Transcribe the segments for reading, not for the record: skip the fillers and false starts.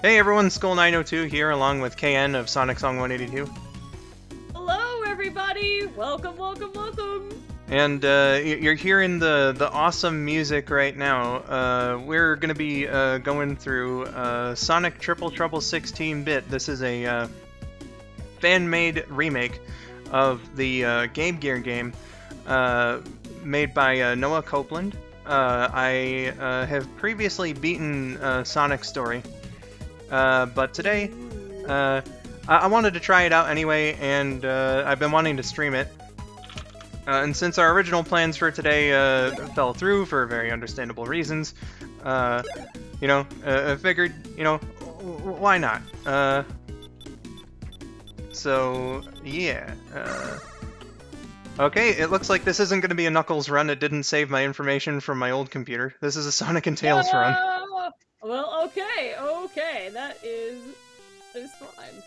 Hey everyone, skull902 here, along with KN of SonicSong182. Hello everybody! Welcome, welcome, welcome! And you're hearing the awesome music right now. We're going to be going through Sonic Triple Trouble 16-bit. This is a fan-made remake of the Game Gear game made by Noah Copeland. I have previously beaten Sonic's story. But today, I wanted to try it out anyway, and I've been wanting to stream it. And since our original plans for today fell through for very understandable reasons, I figured, why not? So, yeah. Okay, it looks like this isn't going to be a Knuckles run. It didn't save my information from my old computer. This is a Sonic and Tails run. Well, okay, that is fine.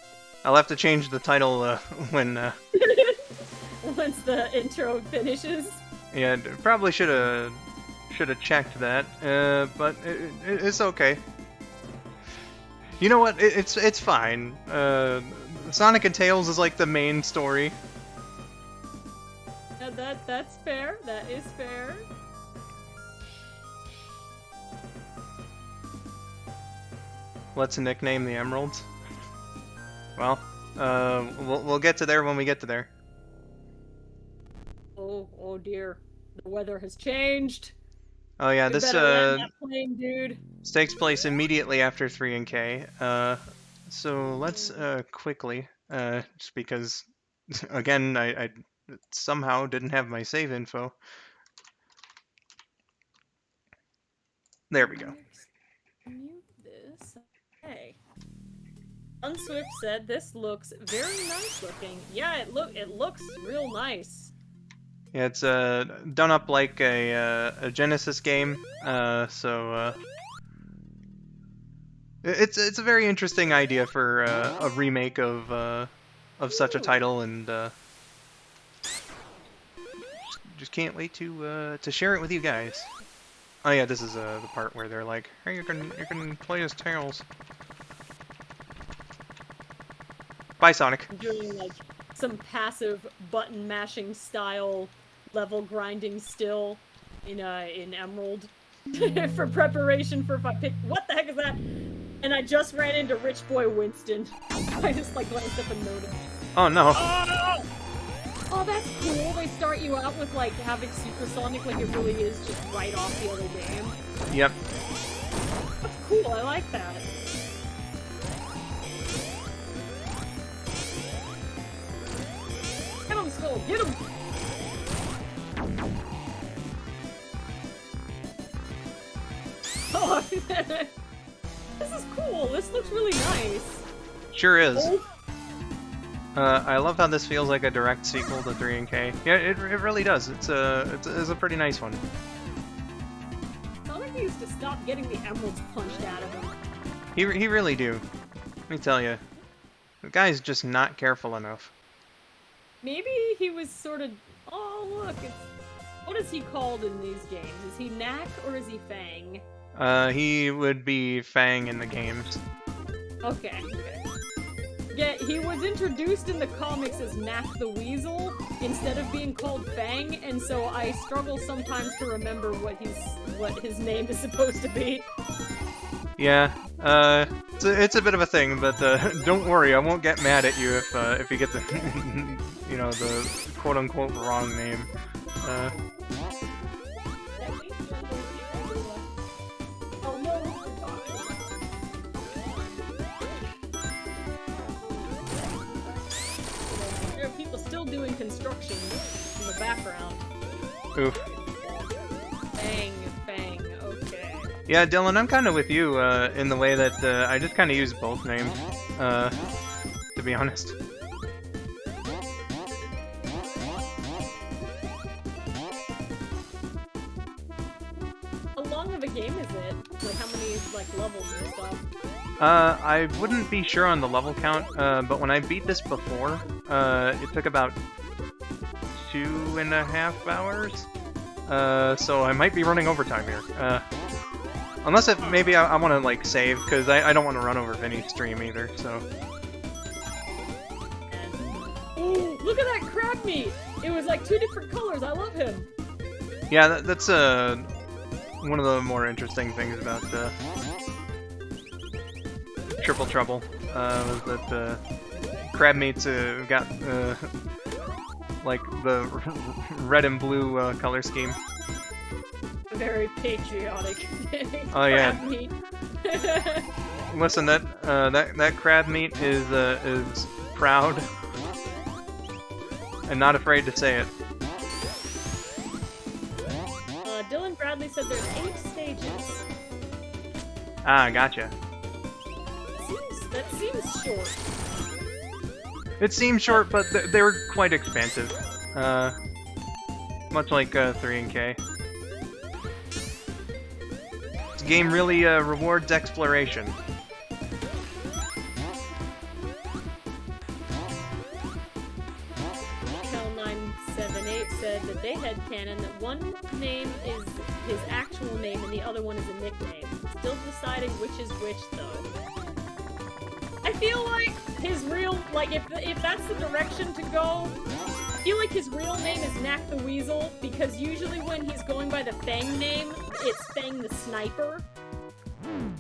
I'll have to change the title when once the intro finishes. Yeah, probably should have checked that, but it's okay. You know what? It's fine. Sonic and Tails is like the main story. That's fair. That is fair. Let's nickname the emeralds. Well, we'll get to there when we get to there. Oh dear, the weather has changed. Oh yeah, this plane, dude. This takes place immediately after 3 and K. So let's quickly, just because, again, I somehow didn't have my save info. There we go. Mute this. Hey. Unswift said this looks very nice looking. Yeah, it looks real nice. Yeah, it's done up like a Genesis game. It's a very interesting idea for a remake of such a title, and just can't wait to share it with you guys. Oh yeah, this is the part where they're like, "Hey, you can play as Tails." Bye, Sonic. I'm doing like some passive button mashing style level grinding still in Emerald for preparation for if I pick. What the heck is that? And I just ran into Rich Boy Winston. I just like glanced up and noticed. Oh no. Oh, that's cool. They start you out with like having Supersonic like it really is just right off the other game. Yep. That's cool. I like that. Get him, Skull! Get him! Oh, this is cool. This looks really nice. Sure is. Oh. I love how this feels like a direct sequel to 3 and K. Yeah, it really does. It's a pretty nice one. Sonic needs to stop getting the emeralds punched out of him. He really do. Let me tell you, the guy's just not careful enough. Maybe he was sort of. Oh look, what is he called in these games? Is he Knack or is he Fang? He would be Fang in the games. Okay. Yeah, he was introduced in the comics as Knack the Weasel instead of being called Fang, and so I struggle sometimes to remember what his name is supposed to be. Yeah, it's a bit of a thing, but don't worry, I won't get mad at you if you get the the quote-unquote wrong name. Doing construction in the background. Oof. Bang, okay. Yeah, Dylan, I'm kind of with you in the way that I just kind of use both names, to be honest. How long of a game is it? Like, how many levels and stuff? I wouldn't be sure on the level count, but when I beat this before, it took about 2.5 hours. So I might be running overtime here. Unless if maybe I want to like save, because I don't want to run over Vinny's stream either. So. Oh, look at that crab meat! It was like 2 different colors. I love him. Yeah, that's one of the more interesting things about Triple Trouble was that crab meats got like the red and blue color scheme. Very patriotic. Oh yeah. Crab meat. Listen, that crab meat is proud and not afraid to say it. Dylan Bradley said there's 8 stages. Ah, gotcha. That seems short. It seems short, but they were quite expansive. Much like 3 and K. This game really rewards exploration. Skull902 said that they had canon that one name is his actual name and the other one is a nickname. Still deciding which is which, though. I feel like his real, like, if that's the direction to go, I feel like his real name is Knack the Weasel, because usually when he's going by the Fang name, it's Fang the Sniper.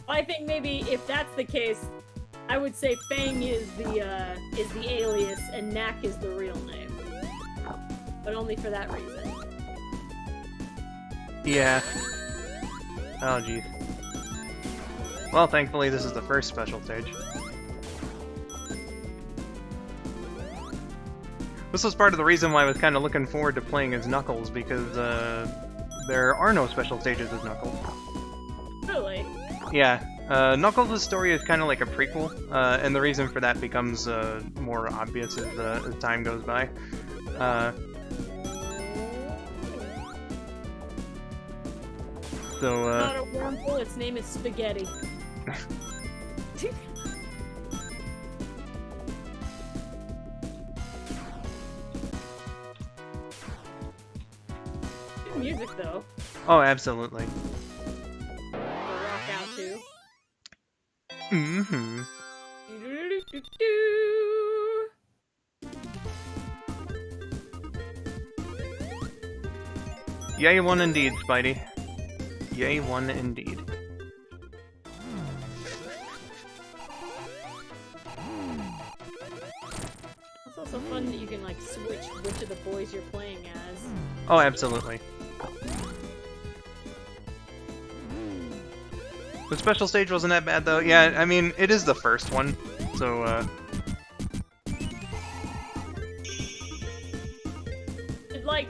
I think maybe if that's the case, I would say Fang is the alias and Knack is the real name. But only for that reason. Yeah. Oh, jeez. Well, thankfully this is the first special stage. This was part of the reason why I was kind of looking forward to playing as Knuckles, because there are no special stages as Knuckles. Really? Yeah. Knuckles' story is kind of like a prequel, and the reason for that becomes more obvious as time goes by. So, not a wormhole, its name is Spaghetti. Good music, though. Oh, absolutely. Rock out to. Mm-hmm. Yay, one indeed, Spidey. Yay, one indeed. It's also fun that you can, like, switch which of the boys you're playing as. Oh, absolutely. The special stage wasn't that bad, though. Yeah, I mean, it is the first one, so,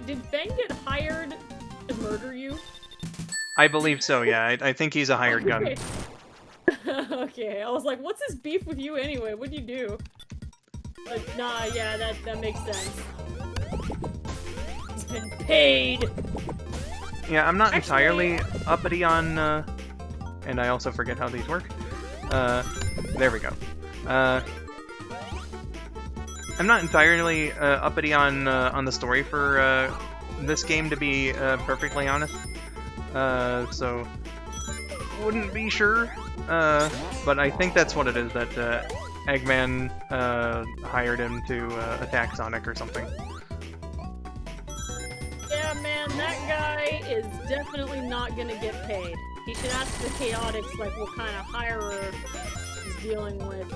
Did Fang get hired to murder you? I believe so, yeah. I think he's a hired gun. Okay, I was like, what's his beef with you anyway? What'd you do? Like, nah, yeah, that makes sense. He's been paid! Yeah, I'm not Actually, entirely uppity on, and I also forget how these work. There we go. I'm not entirely uppity on the story for this game, to be perfectly honest. So wouldn't be sure. But I think that's what it is, that Eggman hired him to attack Sonic or something. Yeah, man, that guy is definitely not gonna get paid. He should ask the Chaotix, like, what kind of hirer he's dealing with.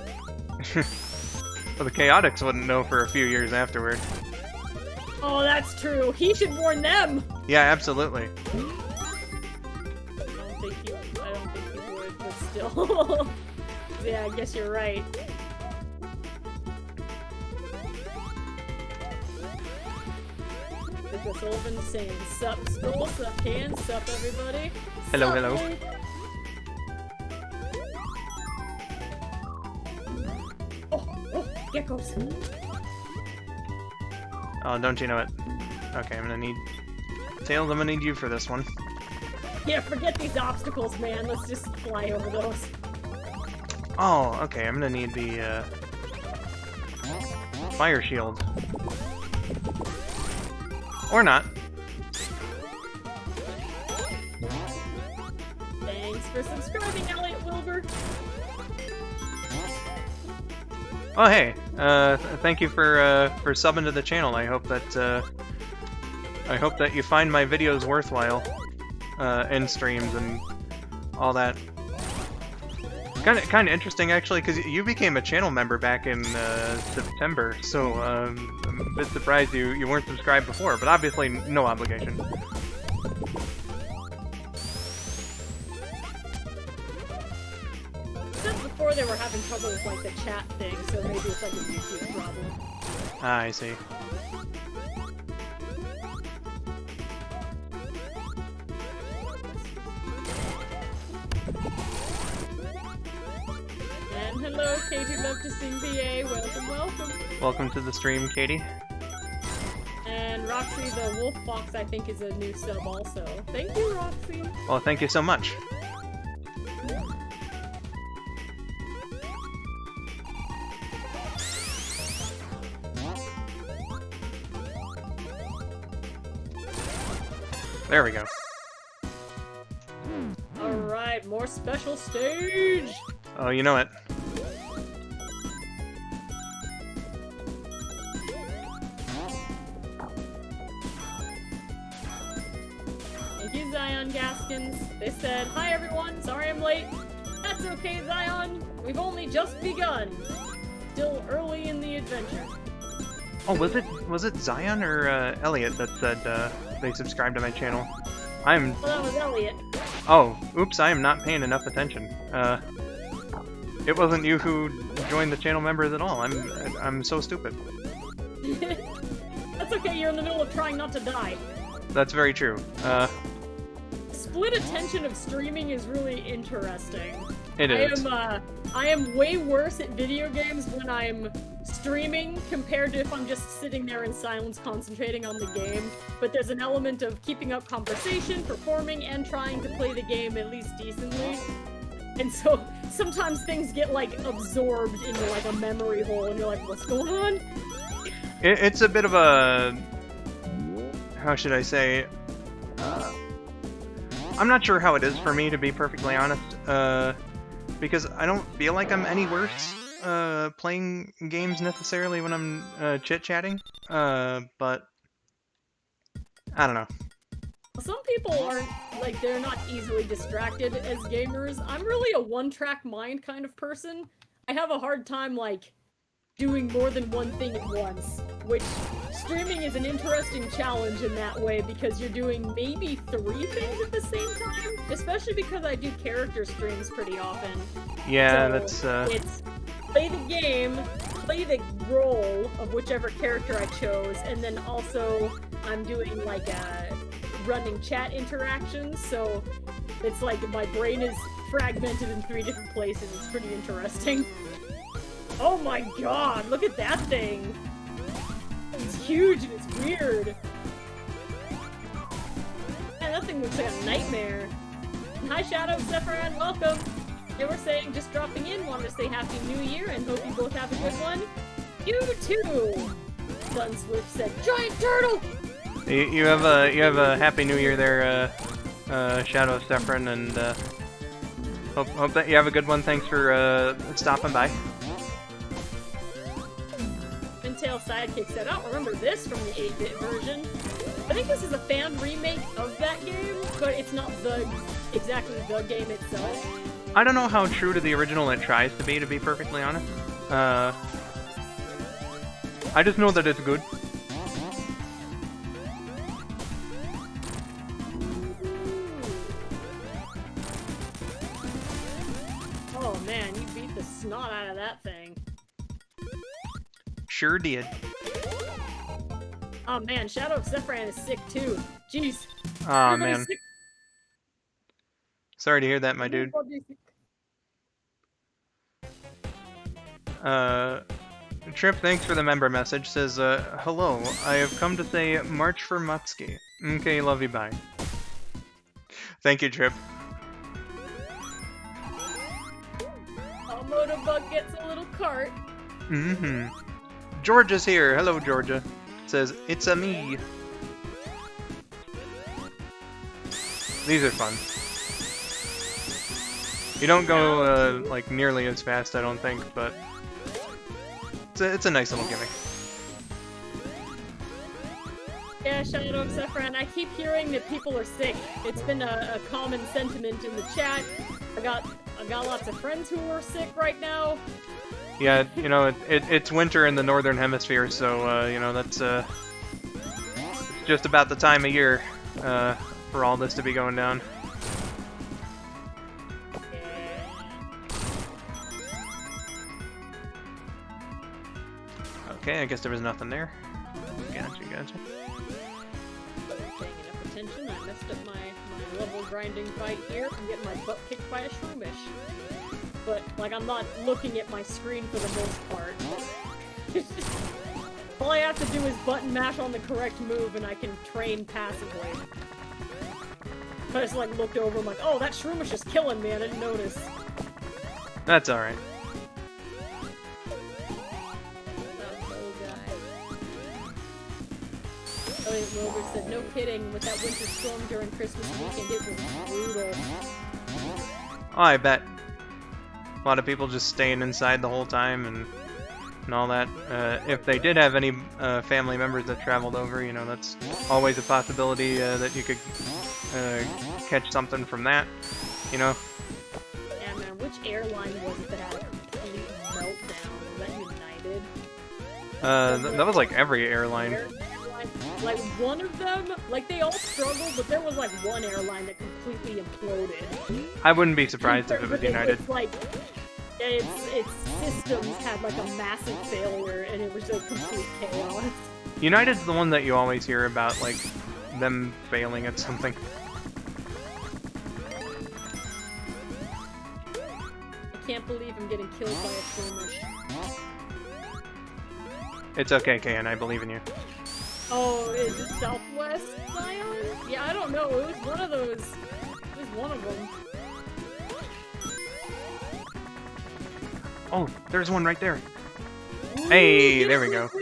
Well, the Chaotix wouldn't know for a few years afterward. Oh, that's true. He should warn them. Yeah, absolutely. I don't think he would, but still. Yeah, I guess you're right. Nicholas Sullivan saying, sup school, sup can, sup everybody. Hello, Sup, hello. Luke? Oh, geckos. Oh, don't you know it? Okay, I'm gonna need... Tails, I'm gonna need you for this one. Yeah, forget these obstacles, man. Let's just fly over those. Oh, okay, I'm gonna need the, fire shield. Or not. Thanks for subscribing, Elliot Wilbur. Oh hey, thank you for subbing to the channel. I hope that you find my videos worthwhile, in streams and all that. Kind of interesting actually, because you became a channel member back in September, so I'm a bit surprised you weren't subscribed before, but obviously no obligation. Just before they were having trouble with like the chat thing, so maybe it's like a YouTube problem. Ah, I see. And hello, Katie Love to Sing VA. Welcome, welcome. Welcome to the stream, Katie. And Roxy the Wolf Fox, I think, is a new sub also. Thank you, Roxy. Well, thank you so much. There we go. Alright, more special stage! Oh, you know it. Thank you, Zion Gaskins. They said, "Hi everyone, sorry I'm late." That's okay, Zion. We've only just begun. Still early in the adventure. Oh, was it Zion or Elliot that said they subscribed to my channel? Well, that was Elliot. Oh, oops! I am not paying enough attention. It wasn't you who joined the channel members at all. I'm so stupid. That's okay. You're in the middle of trying not to die. That's very true. Split attention of streaming is really interesting. It is. I am way worse at video games when I'm streaming compared to if I'm just sitting there in silence concentrating on the game. But there's an element of keeping up conversation, performing, and trying to play the game at least decently. And so sometimes things get like absorbed into like a memory hole and you're like, what's going on? It's a bit of a... how should I say? I'm not sure how it is for me, to be perfectly honest. Because I don't feel like I'm any worse playing games necessarily when I'm chit-chatting. But I don't know. Some people aren't, like, they're not easily distracted as gamers. I'm really a one-track mind kind of person. I have a hard time, like, doing more than one thing at once, which streaming is an interesting challenge in that way because you're doing maybe 3 things at the same time, especially because I do character streams pretty often. Yeah, so it's play the game, play the role of whichever character I chose, and then also I'm doing, like, running chat interactions, so it's like my brain is fragmented in 3 different places. It's pretty interesting. Oh my god, look at that thing! It's huge and it's weird. Man, that thing looks like a nightmare. Hi Shadow, Sephiroth, welcome! They were saying, just dropping in, wanted to say Happy New Year and hope you both have a good one. You too! Sunswift said, Giant Turtle! You have a Happy New Year there, Shadow of Sephiroth, and hope that you have a good one. Thanks for stopping by. Pintail Sidekick said, I don't remember this from the 8-bit version. I think this is a fan remake of that game, but it's not exactly the game itself. I don't know how true to the original it tries to be perfectly honest. I just know that it's good. Oh man, you beat the snot out of that thing. Sure did. Oh man, Shadow of Sephiroth is sick too. Jeez. Aw, man. Sorry to hear that, my dude. Trip, thanks for the member message. Says, hello, I have come to say March for Mutski. Okay, love you, bye. Thank you, Trip. Motobug gets a little cart. Mm-hmm. Georgia's here. Hello, Georgia. Says, it's a me. These are fun. You don't go like nearly as fast, I don't think, but it's a nice little gimmick. Yeah, Shadow Sephiron, I keep hearing that people are sick. It's been a common sentiment in the chat. I got lots of friends who are sick right now. Yeah, you know, it's winter in the northern hemisphere, so you know, that's it's just about the time of year for all this to be going down. Okay, I guess there was nothing there. Gotcha. Paying enough attention, I messed up my level grinding fight here. I'm getting my butt kicked by a shroomish. But, like, I'm not looking at my screen for the most part. All I have to do is button mash on the correct move and I can train passively. I just, like, looked over, I'm like, oh, that shroomish is killing me, I didn't notice. That's alright. Rover said, no kidding, with that winter storm during Christmas weekend, it was brutal. Oh, I bet. A lot of people just staying inside the whole time and all that. If they did have any family members that traveled over, you know, that's always a possibility that you could catch something from that, you know? Yeah, man, which airline was it that had a complete meltdown? Was that United? That was like every airline. Like, one of them, like, they all struggled, but there was, like, one airline that completely imploded. I wouldn't be surprised if it was United. It's like, its systems had, like, a massive failure, and it was a complete chaos. United's the one that you always hear about, like, them failing at something. I can't believe I'm getting killed by a shroomish. It's okay, Kayan, I believe in you. Oh, is it Southwest Zion? Yeah, I don't know. It was one of those. It was one of them. Oh, there's one right there. Ooh, Hey, there we go. I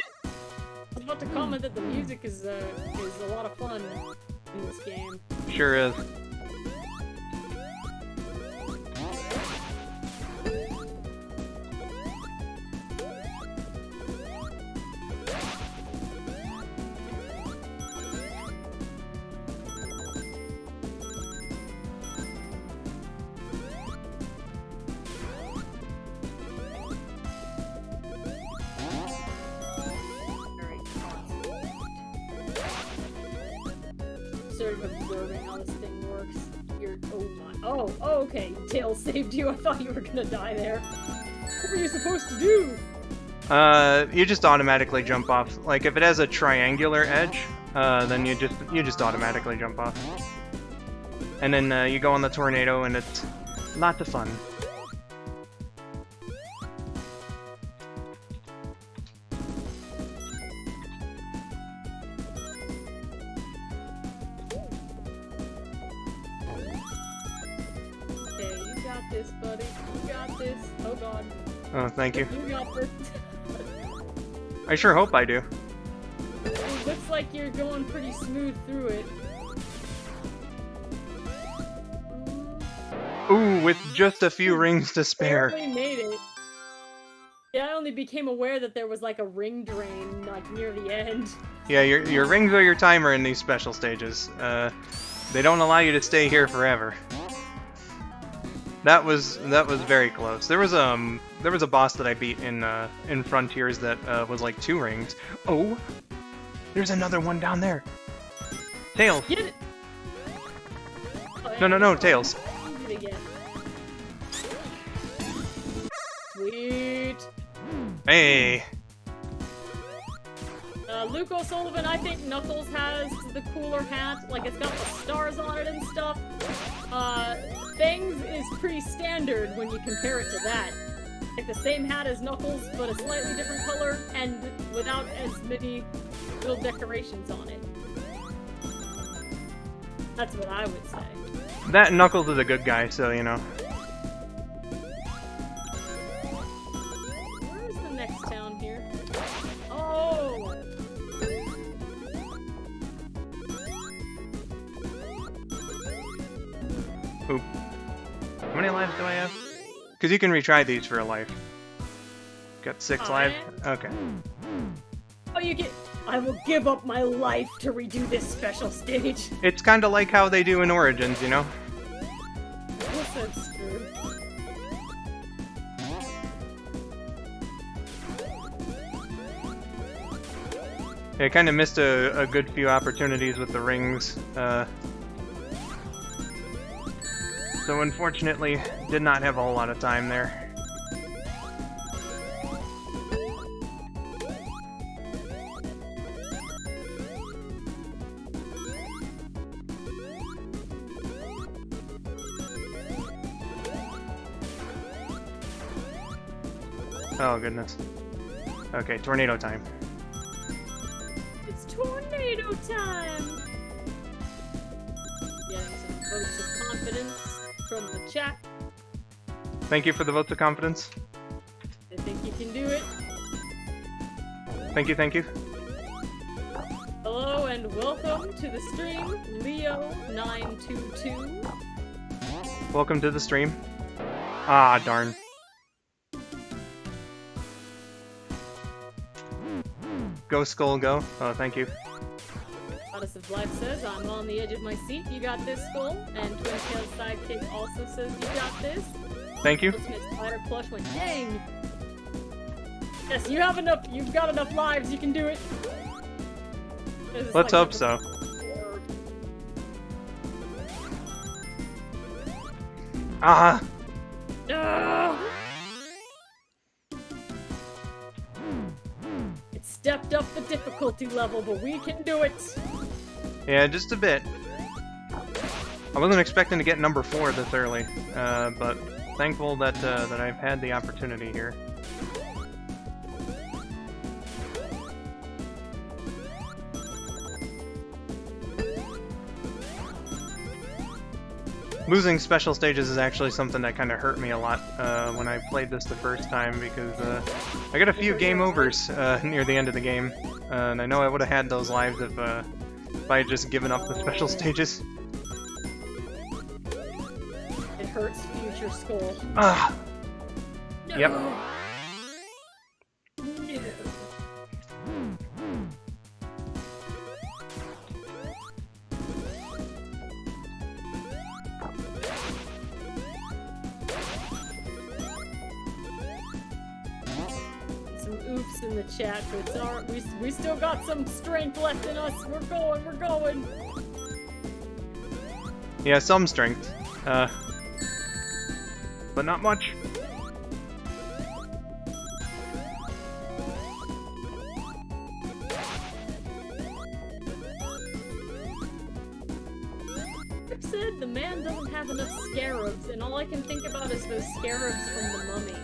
was about to comment that the music is a lot of fun in this game. Sure is. Sort of observing how this thing works. Oh, okay. Tails saved you. I thought you were gonna die there. What were you supposed to do? You just automatically jump off. Like, if it has a triangular edge, then you just automatically jump off. And then you go on the tornado, and it's lots of fun. This, buddy. You got this. Oh god. Oh, thank you. You got this. I sure hope I do. It looks like you're going pretty smooth through it. Ooh, with just a few rings to spare. Barely made it. Yeah, I only became aware that there was like a ring drain like near the end. Yeah, your rings are your timer in these special stages. They don't allow you to stay here forever. That was very close. There was a boss that I beat in Frontiers that was like 2 rings. Oh, there's another one down there. Tails. Get it. No, Tails. Sweet. Hey. Luke O'Sullivan, I think Knuckles has the cooler hat. Like, it's got the stars on it and stuff. Fangs is pretty standard when you compare it to that. Like the same hat as Knuckles, but a slightly different color, and without as many little decorations on it. That's what I would say. That Knuckles is a good guy, so you know. Where is the next town here? Oh! Oop. How many lives do I have? Because you can retry these for a life. Got 6 lives? Yeah? Okay. Oh, you get. I will give up my life to redo this special stage. It's kind of like how they do in Origins, you know? Yes, that's true. I kind of missed a good few opportunities with the rings. So unfortunately, did not have a whole lot of time there. Oh goodness. Okay, tornado time. It's tornado time! Getting some votes of confidence from the chat. Thank you for the votes of confidence. I think you can do it. Thank you, thank you. Hello and welcome to the stream, Leo922. Welcome to the stream. Ah, darn. Go Skull, go. Oh, thank you. Goddess of Life says, I'm on the edge of my seat, you got this, Skull. And Twin Tail's Sidekick also says, you got this. Thank you. Ultimate Spider Plush went, dang! Yes, you have enough, you've got enough lives, you can do it. Let's hope so. Ah! No! It stepped up the difficulty level, but we can do it! Yeah, just a bit. I wasn't expecting to get number 4 this early, but thankful that that I've had the opportunity here. Losing special stages is actually something that kind of hurt me a lot when I played this the first time, because I got a few game overs near the end of the game, and I know I would have had those lives if I had just given up the special stages. It hurts future Skull. Ah! No. Yep. No. Some oops in the chat, but it's alright. We still got some strength left in us. We're going, we're going. Yeah, some strength. But not much. Rip said the man doesn't have enough scarabs, and all I can think about is those scarabs from the Mummy.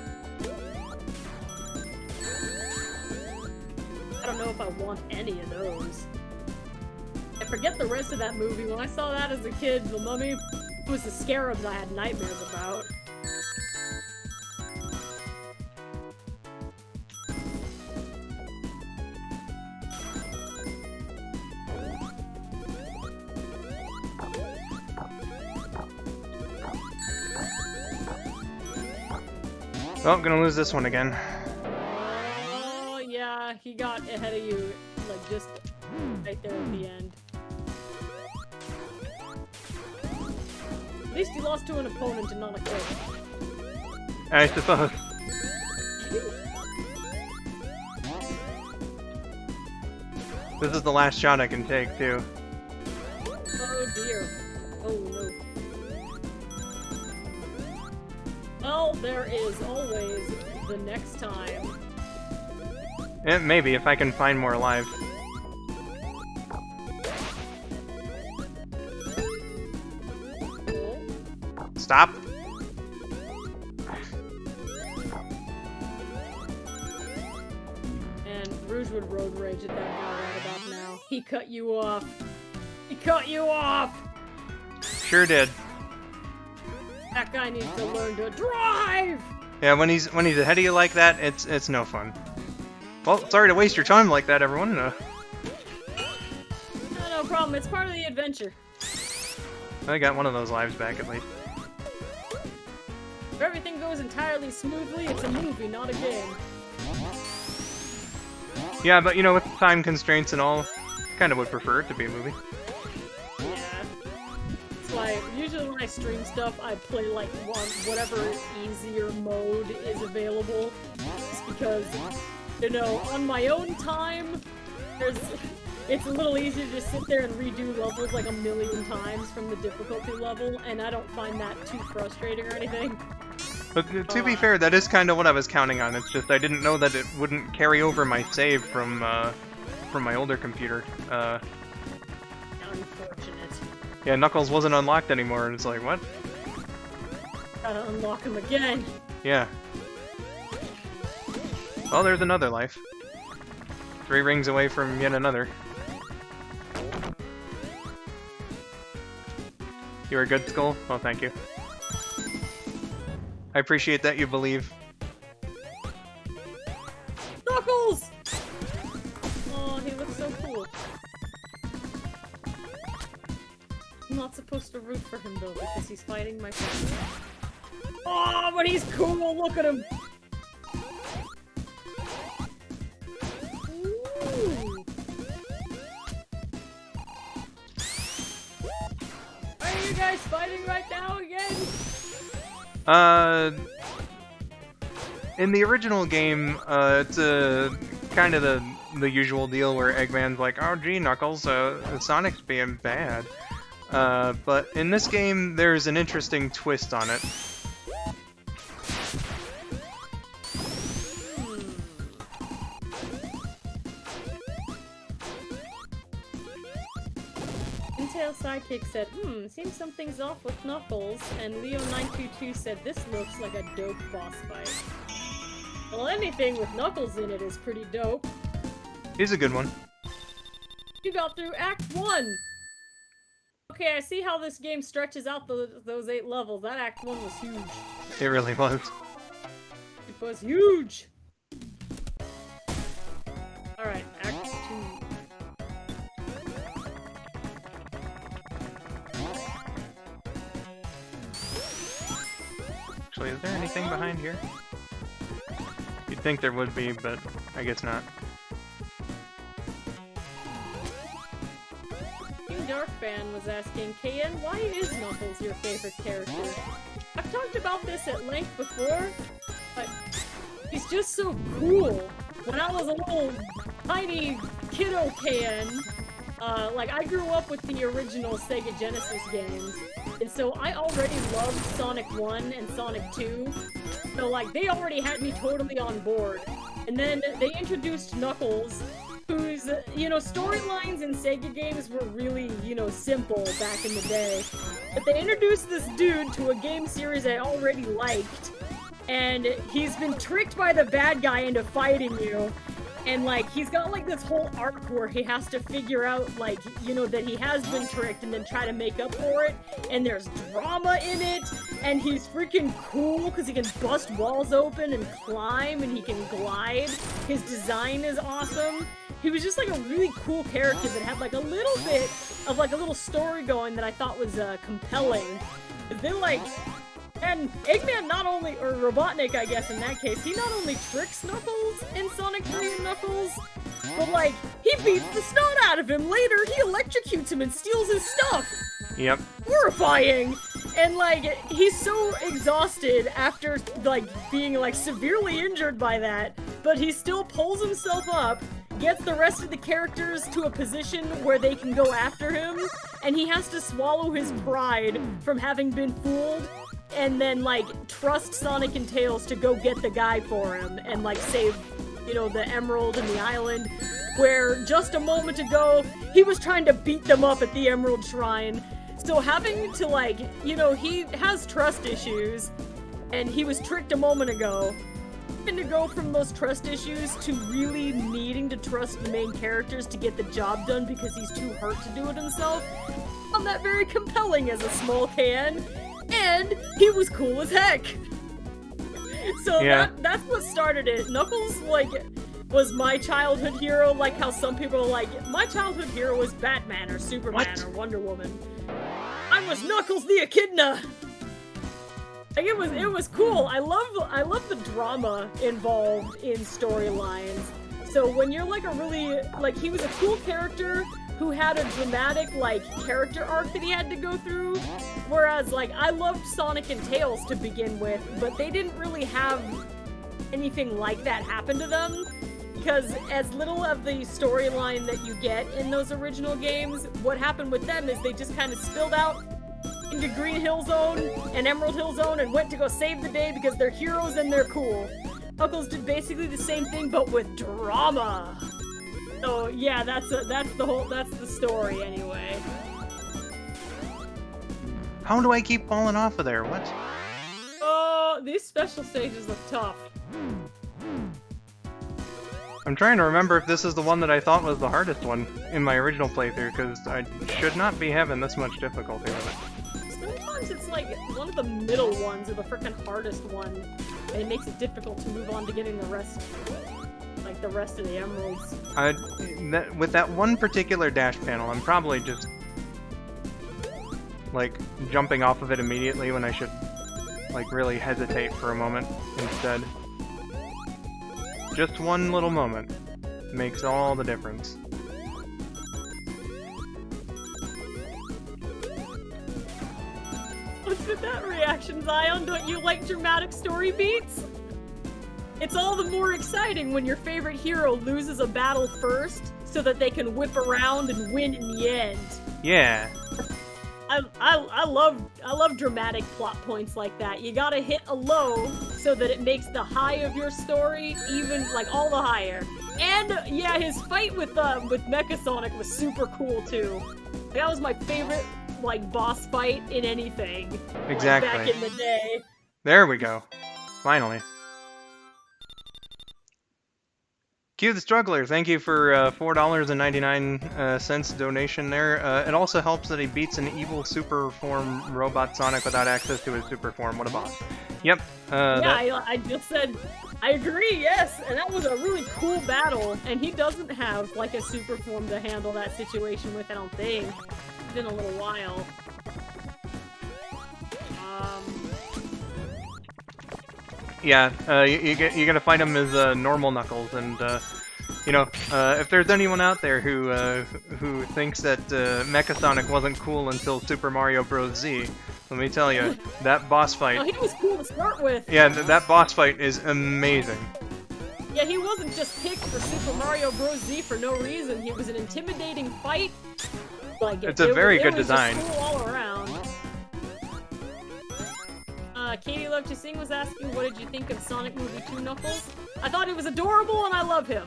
I don't know if I want any of those. I forget the rest of that movie. When I saw that as a kid, the Mummy was the scarabs I had nightmares about. Well, gonna lose this one again. Oh, yeah, he got ahead of you, like, just right there at the end. At least he lost to an opponent and not a kid. I suppose. This is the last shot I can take, too. Oh dear. Oh no. Well, there is always the next time. Maybe, if I can find more alive. Cool. Stop! And Rouge would road rage at that guy right about now. He cut you off. He cut you off! Sure did. That guy needs to learn to drive! Yeah, when he's ahead of you like that, it's no fun. Well, sorry to waste your time like that, everyone. No problem. It's part of the adventure. I got one of those lives back at least. If everything goes entirely smoothly, it's a movie, not a game. Yeah, but you know, with time constraints and all, kind of would prefer it to be a movie. Yeah. That's why usually when I stream stuff, I play like whatever easier mode is available. Just because, you know, on my own time, it's a little easier to just sit there and redo levels like a million times from the difficulty level, and I don't find that too frustrating or anything. But to be fair, that is kind of what I was counting on. It's just I didn't know that it wouldn't carry over my save from my older computer. Unfortunate. Yeah, Knuckles wasn't unlocked anymore, and it's like, what? Gotta unlock him again. Yeah. Well, there's another life. 3 rings away from yet another. You were good, Skull? Oh, thank you. I appreciate that you believe. Knuckles! Oh, he looks so cool. I'm not supposed to root for him though, because he's fighting my friend. Oh, but he's cool! Look at him! Ooh. Are you guys fighting right now again? In the original game, it's kind of the usual deal where Eggman's like, oh gee, Knuckles, Sonic's being bad. But in this game, there's an interesting twist on it. Intel's sidekick said, seems something's off with Knuckles, and Leo922 said this looks like a dope boss fight. Well, anything with Knuckles in it is pretty dope. He's a good one. You got through Act 1! Okay, I see how this game stretches out those 8 levels. That Act 1 was huge. It really was. It was huge! Alright, Act 2. Actually, is there anything behind here? You'd think there would be, but I guess not. King Dark Fan was asking, KN, why is Knuckles your favorite character? I've talked about this at length before, but he's just so cool. When I was a little tiny kiddo KN, like I grew up with the original Sega Genesis games, and so I already loved Sonic 1 and Sonic 2, so like they already had me totally on board. And then they introduced Knuckles, whose, you know, storylines in Sega games were really, you know, simple back in the day. But they introduced this dude to a game series I already liked, and he's been tricked by the bad guy into fighting you. And, like, he's got, like, this whole arc where he has to figure out, like, you know, that he has been tricked and then try to make up for it. And there's drama in it. And he's freaking cool because he can bust walls open and climb and he can glide. His design is awesome. He was just, like, a really cool character that had, like, a little bit of, like, a little story going that I thought was, compelling. Then, like... And Eggman not only, or Robotnik I guess in that case, he not only tricks Knuckles in Sonic 3 and Knuckles, but like, he beats the snot out of him later, he electrocutes him and steals his stuff! Yep. Horrifying! And like, he's so exhausted after like, being like severely injured by that, but he still pulls himself up, gets the rest of the characters to a position where they can go after him, and he has to swallow his pride from having been fooled, and then, like, trust Sonic and Tails to go get the guy for him and, like, save, you know, the Emerald and the island, where just a moment ago, he was trying to beat them up at the Emerald Shrine. So having to, like, you know, he has trust issues, and he was tricked a moment ago. And to go from those trust issues to really needing to trust the main characters to get the job done because he's too hurt to do it himself, I found that very compelling as a small can. And he was cool as heck. So yeah. that's what started it. Knuckles, like, was my childhood hero, like how some people are like, my childhood hero was Batman or Superman or Wonder Woman. I was Knuckles the Echidna! Like it was cool. I love the drama involved in storylines. So when you're like he was a cool character who had a dramatic like character arc that he had to go through, whereas like I loved Sonic and Tails to begin with, but they didn't really have anything like that happen to them. Because as little of the storyline that you get in those original games, what happened with them is they just kind of spilled out into Green Hill Zone and Emerald Hill Zone and went to go save the day because they're heroes and they're cool. Knuckles did basically the same thing but with drama. So yeah, that's the story anyway. How do I keep falling off of there? What? Oh, these special stages look tough. I'm trying to remember if this is the one that I thought was the hardest one in my original playthrough, because I should not be having this much difficulty with it. Sometimes it's like one of the middle ones or the frickin' hardest one, and it makes it difficult to move on to getting the rest, like the rest of the emeralds. With that one particular dash panel, I'm probably just like jumping off of it immediately when I should like really hesitate for a moment instead. Just one little moment makes all the difference. What's with that reaction, Zion? Don't you like dramatic story beats? It's all the more exciting when your favorite hero loses a battle first, so that they can whip around and win in the end. Yeah. I love dramatic plot points like that. You gotta hit a low so that it makes the high of your story even like all the higher. And yeah, his fight with Mecha Sonic was super cool too. That was my favorite like boss fight in anything. Exactly. Like, back in the day. There we go. Finally. Q the Struggler, thank you for $4.99 donation there. It also helps that he beats an evil super form robot Sonic without access to his super form. What a boss. Yep. I just said, I agree, yes, and that was a really cool battle, and he doesn't have like a super form to handle that situation with, I don't think. It's been a little while. Yeah, you gotta fight him as normal Knuckles, and you know, if there's anyone out there who thinks that Mecha Sonic wasn't cool until Super Mario Bros. Z, let me tell you, that boss fight. Oh, he was cool to start with. Yeah, that boss fight is amazing. Yeah, he wasn't just picked for Super Mario Bros. Z for no reason. He was an intimidating fight. Like it's a very good design. Just cool all around. Katie Love to Sing was asking, what did you think of Sonic Movie 2 Knuckles? I thought it was adorable and I love him.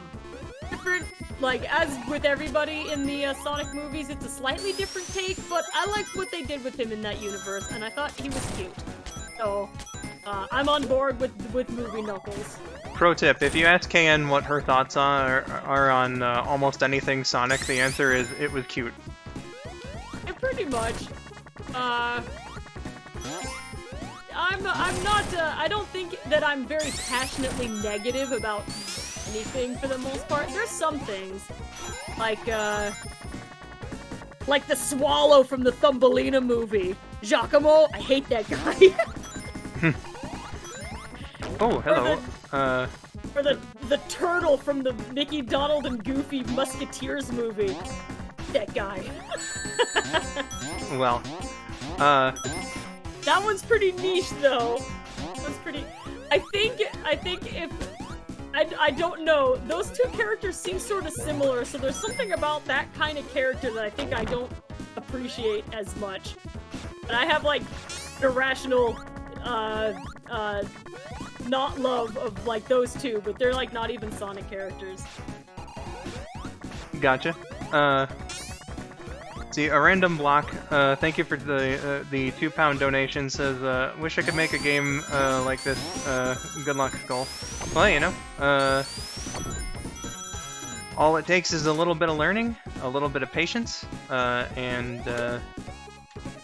Different, like, as with everybody in the Sonic movies, it's a slightly different take, but I liked what they did with him in that universe, and I thought he was cute. So, I'm on board with movie Knuckles. Pro tip, if you ask KN what her thoughts are on almost anything Sonic, the answer is, it was cute. Yeah, pretty much. I'm not, I don't think that I'm very passionately negative about anything for the most part. There's some things, like the swallow from the Thumbelina movie. Giacomo, I hate that guy. Oh, hello. Or the turtle from the Mickey, Donald, and Goofy Musketeers movie. That guy. Well, that one's pretty niche, though. That one's pretty... I think if... I don't know. Those two characters seem sort of similar, so there's something about that kind of character that I think I don't appreciate as much. But I have, like, irrational, not love of, like, those two, but they're, like, not even Sonic characters. Gotcha. See, a random block, thank you for the £2 donation, says, wish I could make a game, like this, good luck, Skull. Well, you know, all it takes is a little bit of learning, a little bit of patience, and, a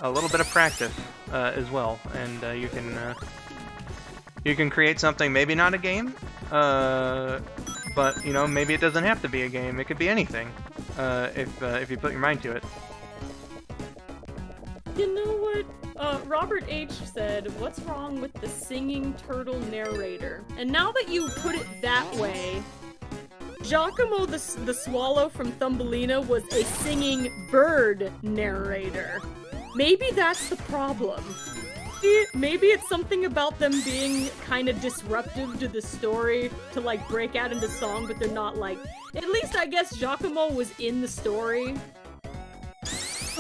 little bit of practice, as well, and, you can create something, maybe not a game, but, you know, maybe it doesn't have to be a game, it could be anything, if you put your mind to it. You know what? Robert H. said, "What's wrong with the singing turtle narrator?" And now that you put it that way, Giacomo the swallow from Thumbelina was a singing bird narrator. Maybe that's the problem. Maybe it's something about them being kind of disruptive to the story to, like, break out into song, but they're not, like... At least I guess Giacomo was in the story.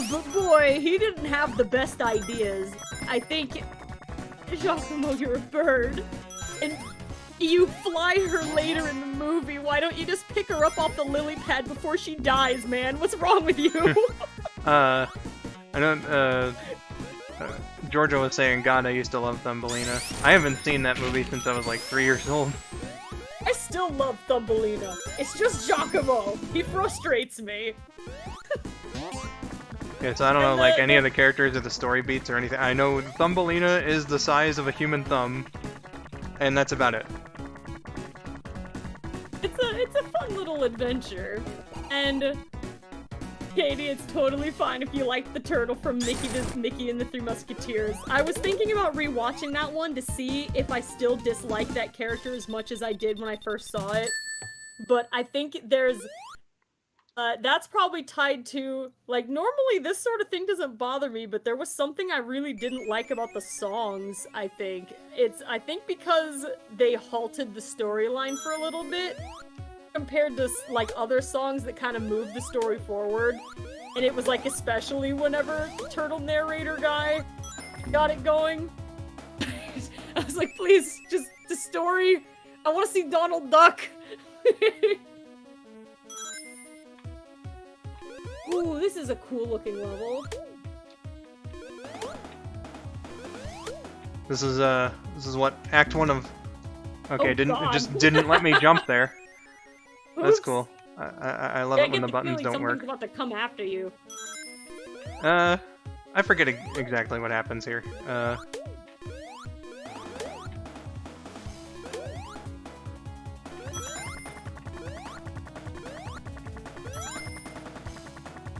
But boy, he didn't have the best ideas. I think... Giacomo, you're a bird. And you fly her later in the movie. Why don't you just pick her up off the lily pad before she dies, man? What's wrong with you? I don't, Georgia was saying, God, I used to love Thumbelina. I haven't seen that movie since I was like 3 years old. I still love Thumbelina. It's just Giacomo. He frustrates me. Yeah, so I don't know, like, any of the characters or the story beats or anything. I know Thumbelina is the size of a human thumb, and that's about it. It's a fun little adventure, and Katie, it's totally fine if you like the turtle from Mickey and the Three Musketeers. I was thinking about rewatching that one to see if I still dislike that character as much as I did when I first saw it, but I think there's that's probably tied to, like, normally this sort of thing doesn't bother me, but there was something I really didn't like about the songs, I think. I think because they halted the storyline for a little bit, compared to, like, other songs that kind of moved the story forward. And it was, like, especially whenever the turtle narrator guy got it going. I was like, please, just the story. I want to see Donald Duck. Ooh, this is a cool looking level. This is what Act 1 of... Okay, Oh, it just didn't let me jump there. That's Oops. cool. I love it when the buttons don't work. Something's about to come after you. I forget exactly what happens here.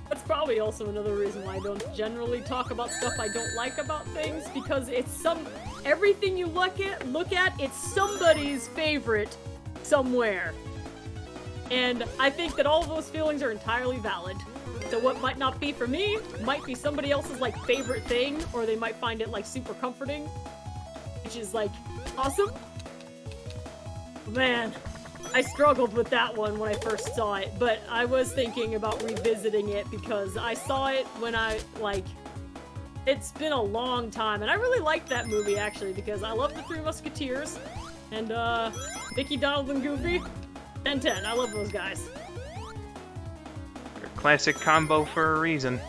That's probably also another reason why I don't generally talk about stuff I don't like about things, because it's everything you look at, it's somebody's favorite somewhere. And I think that all of those feelings are entirely valid. So what might not be for me, might be somebody else's, like, favorite thing, or they might find it, like, super comforting, which is, like, awesome. Man, I struggled with that one when I first saw it, but I was thinking about revisiting it because I saw it when it's been a long time, and I really liked that movie, actually, because I love the Three Musketeers, and, Mickey, Donald, and Goofy. 10-10, I love those guys. Classic combo for a reason.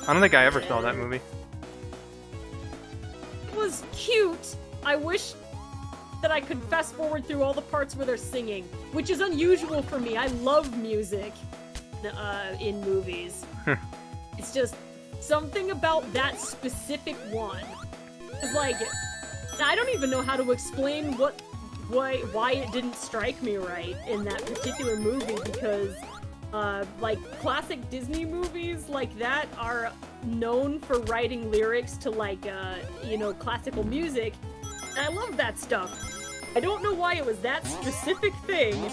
I don't think I ever saw that movie. It was cute. I wish that I could fast forward through all the parts where they're singing, which is unusual for me. I love music in movies. It's just something about that specific one. It's like, I don't even know how to explain why it didn't strike me right in that particular movie, because like, classic Disney movies like that are known for writing lyrics to, like, you know, classical music, and I love that stuff. I don't know why it was that specific thing,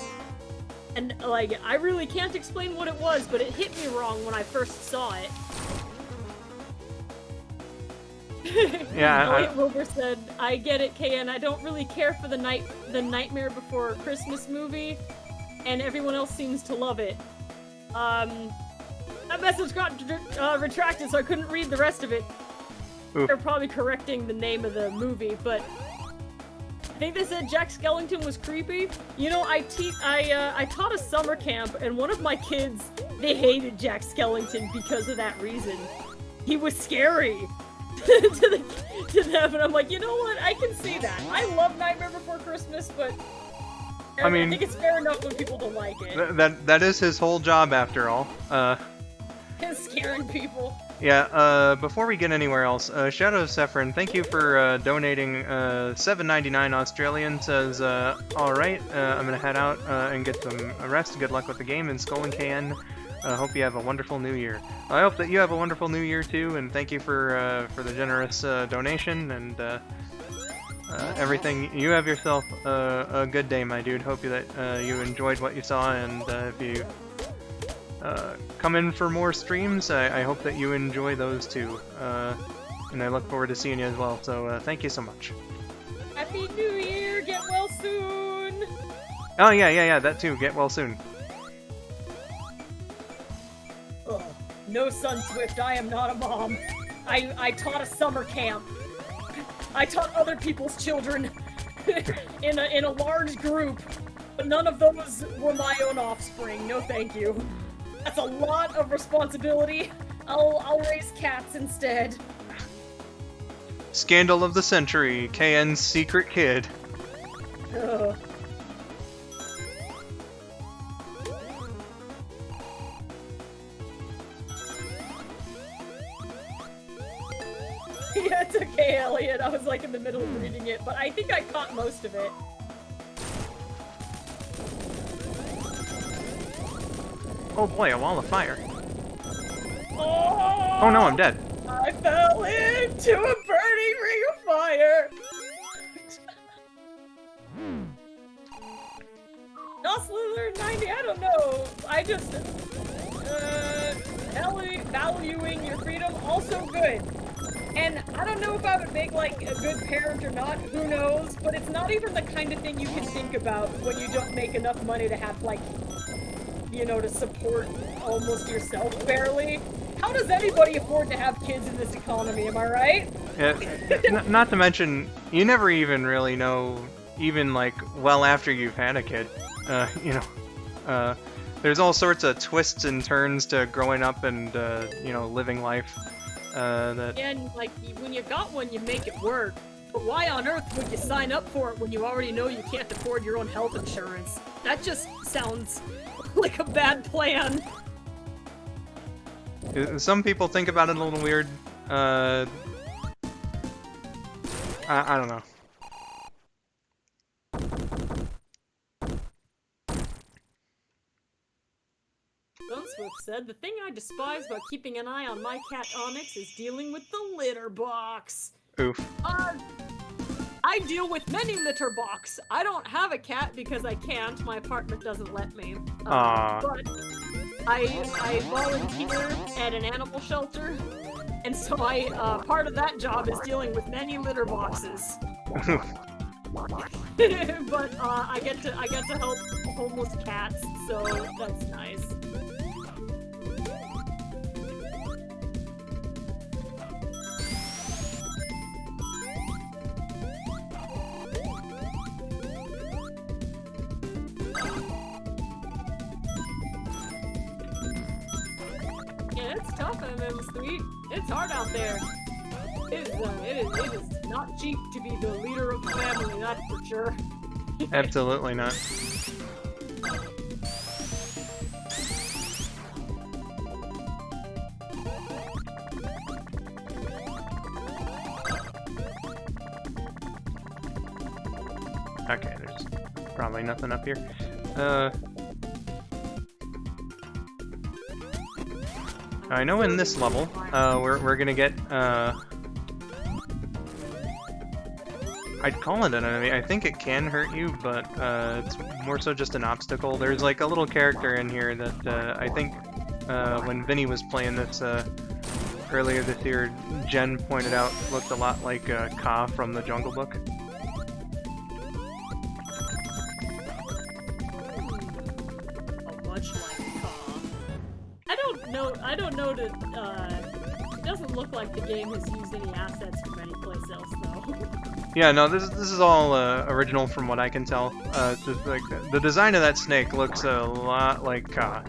and, like, I really can't explain what it was, but it hit me wrong when I first saw it. Yeah. Wilbur said, "I get it, KN. I don't really care for the Nightmare Before Christmas movie, and everyone else seems to love it." That message got retracted, so I couldn't read the rest of it. Oof. They're probably correcting the name of the movie, but I think they said Jack Skellington was creepy. You know, I taught a summer camp, and one of my kids, they hated Jack Skellington because of that reason. He was scary. to them, and I'm like, you know what? I can see that. I love Nightmare Before Christmas, but I mean, I think it's fair enough when people don't like it. That is his whole job, after all. Scaring people. Yeah. Before we get anywhere else, Shadow of Sephron, thank you for donating $7.99 Australian. Says, all right, I'm gonna head out and get some rest. Good luck with the game. And Skull and KN I hope you have a wonderful new year. I hope that you have a wonderful new year too, and thank you for the generous donation and everything. You have yourself a good day, my dude. Hope that you enjoyed what you saw, and if you come in for more streams, I hope that you enjoy those too. And I look forward to seeing you as well. So thank you so much. Happy New Year! Get well soon! Oh yeah, that too. Get well soon. Ugh. No, Sun Swift, I am not a mom. I taught a summer camp. I taught other people's children in a large group, but none of those were my own offspring. No, thank you. That's a lot of responsibility. I'll raise cats instead. Scandal of the century. KN's secret kid. Ugh. Yeah, it's okay, Elliot. I was like in the middle of reading it, but I think I caught most of it. Oh boy, a wall of fire. Oh no, I'm dead. I fell into a burning ring of fire. Slither90, I don't know. I just valuing your freedom, also good. And I don't know if I would make, like, a good parent or not, who knows, but it's not even the kind of thing you can think about when you don't make enough money to have, like, you know, to support almost yourself, barely. How does anybody afford to have kids in this economy, am I right? Yeah, not to mention, you never even really know, even, like, well after you've had a kid, you know, there's all sorts of twists and turns to growing up and, you know, living life. Yeah, and like, when you got one, you make it work. But why on earth would you sign up for it when you already know you can't afford your own health insurance? That just sounds like a bad plan. Some people think about it a little weird. I don't know. Gunswift said, the thing I despise about keeping an eye on my cat Onyx is dealing with the litter box. Oof. I deal with many litter box. I don't have a cat because I can't. My apartment doesn't let me. But I volunteer at an animal shelter, and so part of that job is dealing with many litter boxes. But I get to help homeless cats, so that's nice. Yeah, it's tough, MM3. It's hard out there. It is not cheap to be the leader of the family, that's for sure. Absolutely not. Okay, there's probably nothing up here. I know in this level, we're gonna get, I'd call it an enemy. I think it can hurt you, but it's more so just an obstacle. There's like a little character in here that I think when Vinny was playing this earlier this year, Jen pointed out looked a lot like Ka from the Jungle Book. Much like Ka. I don't know that, it doesn't look like the game has used any assets from any place else, though. Yeah, no, this is all original from what I can tell. Just like the design of that snake looks a lot like Ka.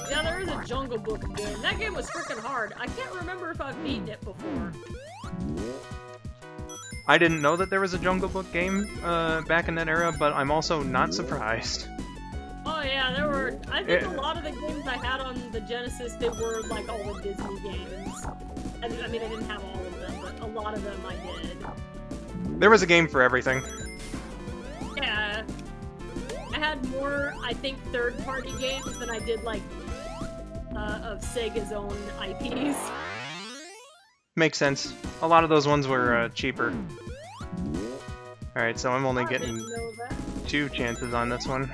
Yeah, there is a Jungle Book game. That game was freaking hard. I can't remember if I've beaten it before. I didn't know that there was a Jungle Book game back in that era, but I'm also not surprised. Oh yeah, there were. I think a lot of the games I had on the Genesis, they were like all the Disney games. I mean, I didn't have all of them, but a lot of them I did. There was a game for everything. Yeah. I had more, I think, third-party games than I did, like, of Sega's own IPs. Makes sense. A lot of those ones were cheaper. Alright, so I'm only getting 2 chances on this one.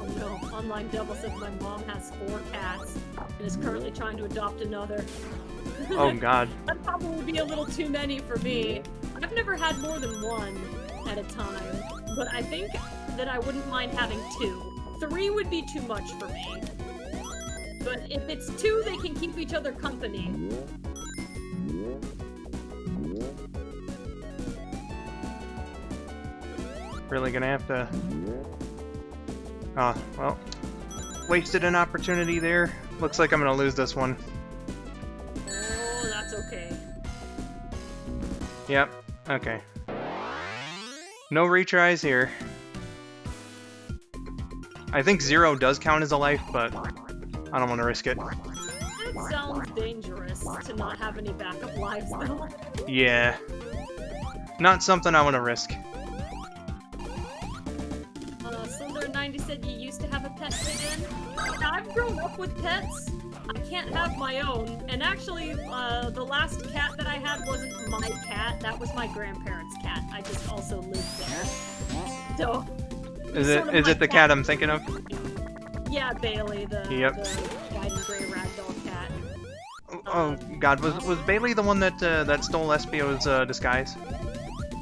Oh no, Online Devil says my mom has 4 cats and is currently trying to adopt another. Oh god. That'd probably be a little too many for me. I've never had more than 1 at a time, but I think that I wouldn't mind having 2. 3 would be too much for me. But if it's 2, they can keep each other company. Really gonna have to... Oh, well. Wasted an opportunity there. Looks like I'm gonna lose this one. Oh, that's okay. Yep, okay. No retries here. I think 0 does count as a life, but I don't want to risk it. That sounds dangerous, to not have any backup lives, though. Yeah. Not something I want to risk. Slender90 said you used to have a pet again. I've grown up with pets. I can't have my own. And actually, the last cat that I had wasn't my cat. That was my grandparents' cat. I just also lived there. So... Is it the cat I'm thinking of? Yeah, Bailey, the guiding gray ragdoll cat. Oh god, was Bailey the one that stole Espio's disguise?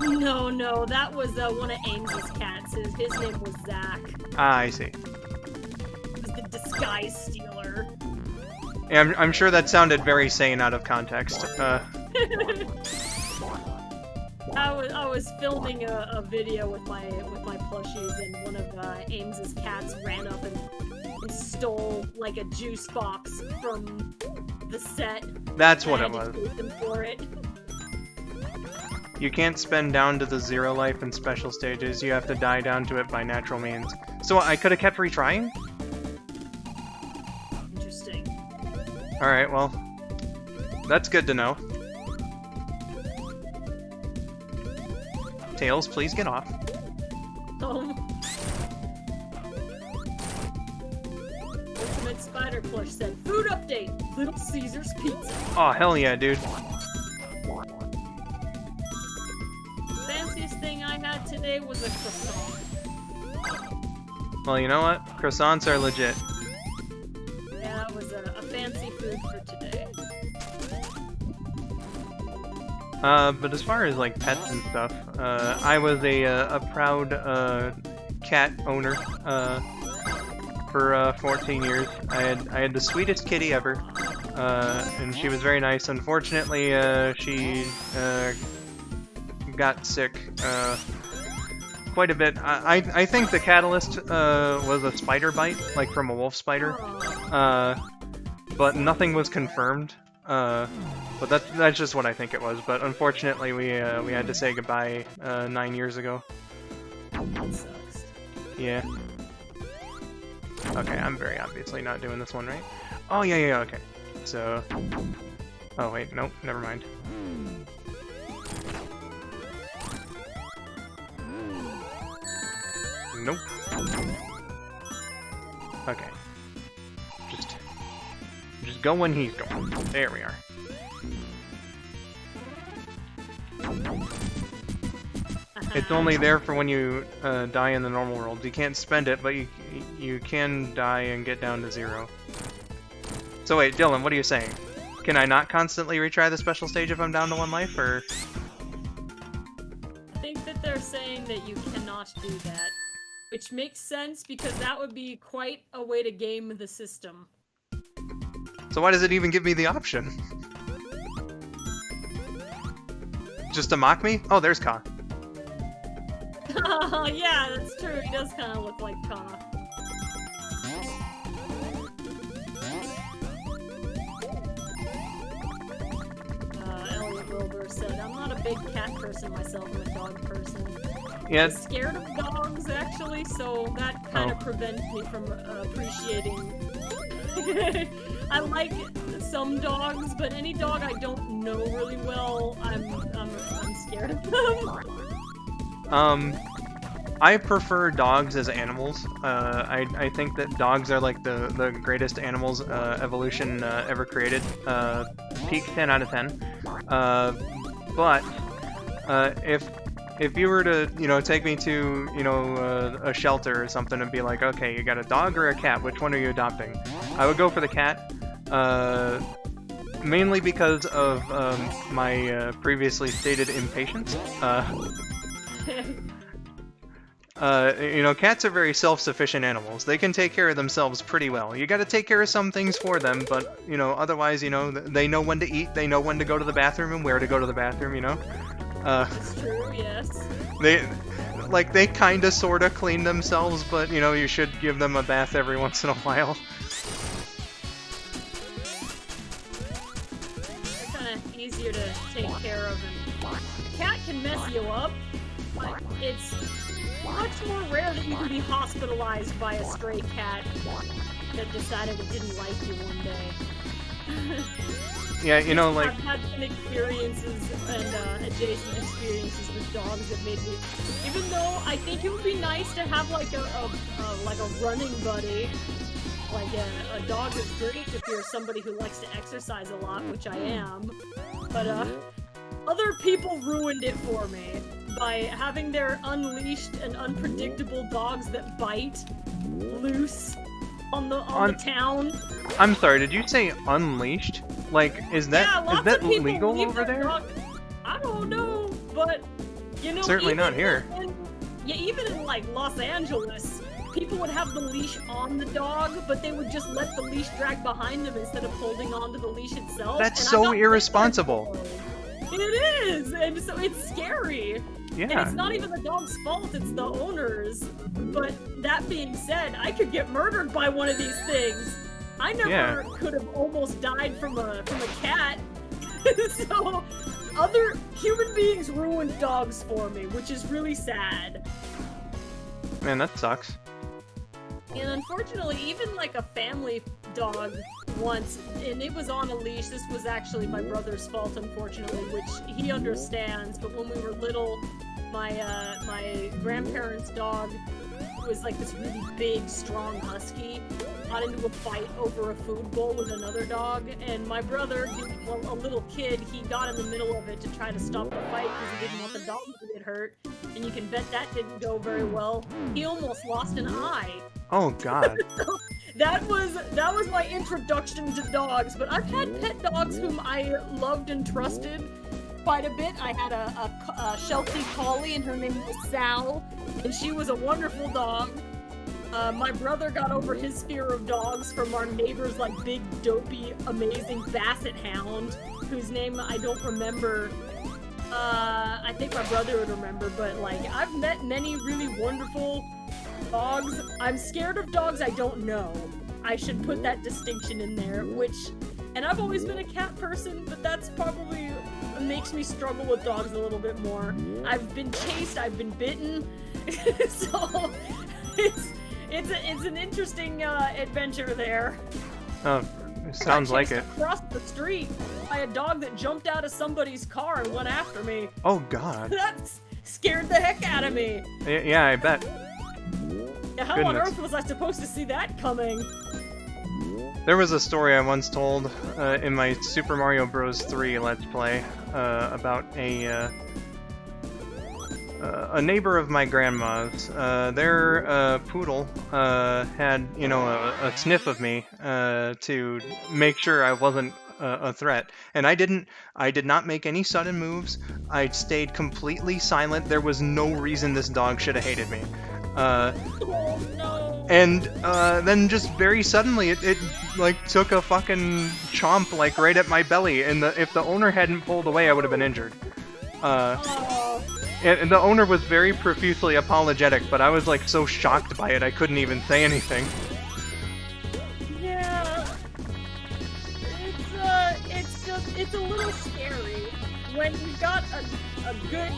No, that was one of Ames's cats. His name was Zach. Ah, I see. He was the disguise stealer. Yeah, I'm sure that sounded very sane out of context. I was filming a video with my plushies, and one of Ames's cats ran up and stole like a juice box from the set. That's what it was. Chase him for it. You can't spend down to the 0 life in special stages. You have to die down to it by natural means. So I could have kept retrying? Interesting. Alright, well, that's good to know. Tails, please get off. Ultimate Spider Plush said, food update, Little Caesar's Pizza. Oh, hell yeah, dude. The fanciest thing I had today was a croissant. Well, you know what? Croissants are legit. Yeah, it was a fancy food for today. But as far as like pets and stuff, I was a proud cat owner for 14 years. I had the sweetest kitty ever, and she was very nice. Unfortunately, she got sick quite a bit. I think the catalyst was a spider bite, like from a wolf spider, but nothing was confirmed. But that's just what I think it was. But unfortunately, we had to say goodbye 9 years ago. That sucks. Yeah. Okay, I'm very obviously not doing this one right. Oh yeah, okay. So. Oh wait, nope, never mind. Nope. Okay. Just go when he's going. There we are. It's only there for when you die in the normal world. You can't spend it, but you can die and get down to 0. So wait, Dylan, what are you saying? Can I not constantly retry the special stage if I'm down to 1 life, or...? I think that they're saying that you cannot do that. Which makes sense, because that would be quite a way to game the system. So why does it even give me the option? Just to mock me? Oh, there's Ka. Yeah, that's true. He does kind of look like Ka. Elliot Wilbur said, I'm not a big cat person myself, I'm a dog person. Yeah. I'm scared of dogs, actually, so that kind of prevents me from appreciating I like some dogs, but any dog I don't know really well, I'm scared of them. I prefer dogs as animals. I think that dogs are like the greatest animals evolution ever created. Peak 10 out of 10. But if you were to, take me to, a shelter or something and be like, okay, you got a dog or a cat, which one are you adopting? I would go for the cat, mainly because of my previously stated impatience. Cats are very self-sufficient animals. They can take care of themselves pretty well. You gotta take care of some things for them, but, otherwise, they know when to eat, they know when to go to the bathroom and where to go to the bathroom, That's true, yes. They kinda sorta clean themselves, but, you should give them a bath every once in a while. They're kinda easier to take care of, and a cat can mess you up, but it's much more rare that you can be hospitalized by a stray cat that decided it didn't like you one day. Yeah, I've had some experiences and adjacent experiences with dogs that made me. Even though I think it would be nice to have like a running buddy, like a dog is great if you're somebody who likes to exercise a lot, which I am. But other people ruined it for me by having their unleashed and unpredictable dogs that bite loose on the town. I'm sorry, did you say unleashed? Like, is that legal over there? I don't know, but certainly not here. Even in like Los Angeles, people would have the leash on the dog, but they would just let the leash drag behind them instead of holding onto the leash itself. That's so irresponsible. It is, and so it's scary. Yeah. And it's not even the dog's fault, it's the owner's. But that being said, I could get murdered by one of these things. I never could have almost died from a cat. So other human beings ruined dogs for me, which is really sad. Man, that sucks. And unfortunately, even like a family dog once, and it was on a leash. This was actually my brother's fault, unfortunately, which he understands. But when we were little, my grandparents' dog was like this really big, strong husky. Got into a fight over a food bowl with another dog, and my brother, a little kid, he got in the middle of it to try to stop the fight because he didn't want the dog to get hurt. And you can bet that didn't go very well. He almost lost an eye. Oh God. So that was my introduction to dogs. But I've had pet dogs whom I loved and trusted quite a bit. I had a Sheltie Collie, and her name was Sal, and she was a wonderful dog. My brother got over his fear of dogs from our neighbor's like big, dopey, amazing basset hound, whose name I don't remember. I think my brother would remember, but like I've met many really wonderful dogs. I'm scared of dogs I don't know. I should put that distinction in there, and I've always been a cat person, but that's probably makes me struggle with dogs a little bit more. I've been chased, I've been bitten, so it's an interesting adventure there. Oh, it sounds like it. Across the street by a dog that jumped out of somebody's car and went after me. Oh God. That scared the heck out of me. Yeah, I bet. Yeah, how on earth was I supposed to see that coming? There was a story I once told in my Super Mario Bros. 3 Let's Play about a neighbor of my grandma's. Their poodle had, a sniff of me to make sure I wasn't a threat. And I did not make any sudden moves. I stayed completely silent. There was no reason this dog should have hated me. Oh no. And then just very suddenly it like took a fucking chomp like right at my belly, and if the owner hadn't pulled away I would have been injured. And the owner was very profusely apologetic, but I was like so shocked by it I couldn't even say anything. Yeah. It's a little scary when you've got a good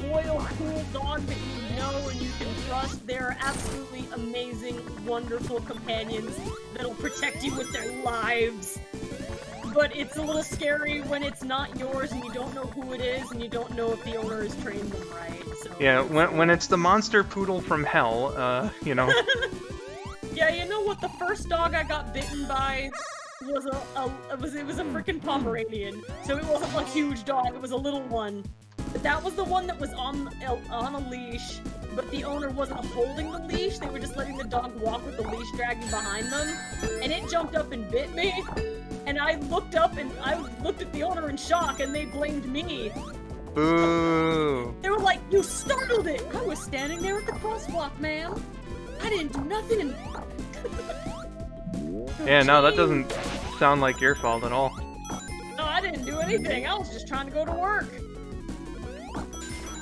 loyal, cool dog that you know and you can trust. They're absolutely amazing, wonderful companions that'll protect you with their lives. But it's a little scary when it's not yours and you don't know who it is and you don't know if the owner has trained them right. So. Yeah, when it's the monster poodle from hell, you know. Yeah, you know what? The first dog I got bitten by was a freaking Pomeranian. So it wasn't a huge dog; it was a little one. But that was the one that was on a leash. But the owner wasn't holding the leash; they were just letting the dog walk with the leash dragging behind them. And it jumped up and bit me. And I looked up and I looked at the owner in shock, and they blamed me. Boo! They were like, "You startled it." I was standing there at the crosswalk, ma'am. I didn't do nothing. And... Yeah, no, that doesn't sound like your fault at all. No, I didn't do anything. I was just trying to go to work.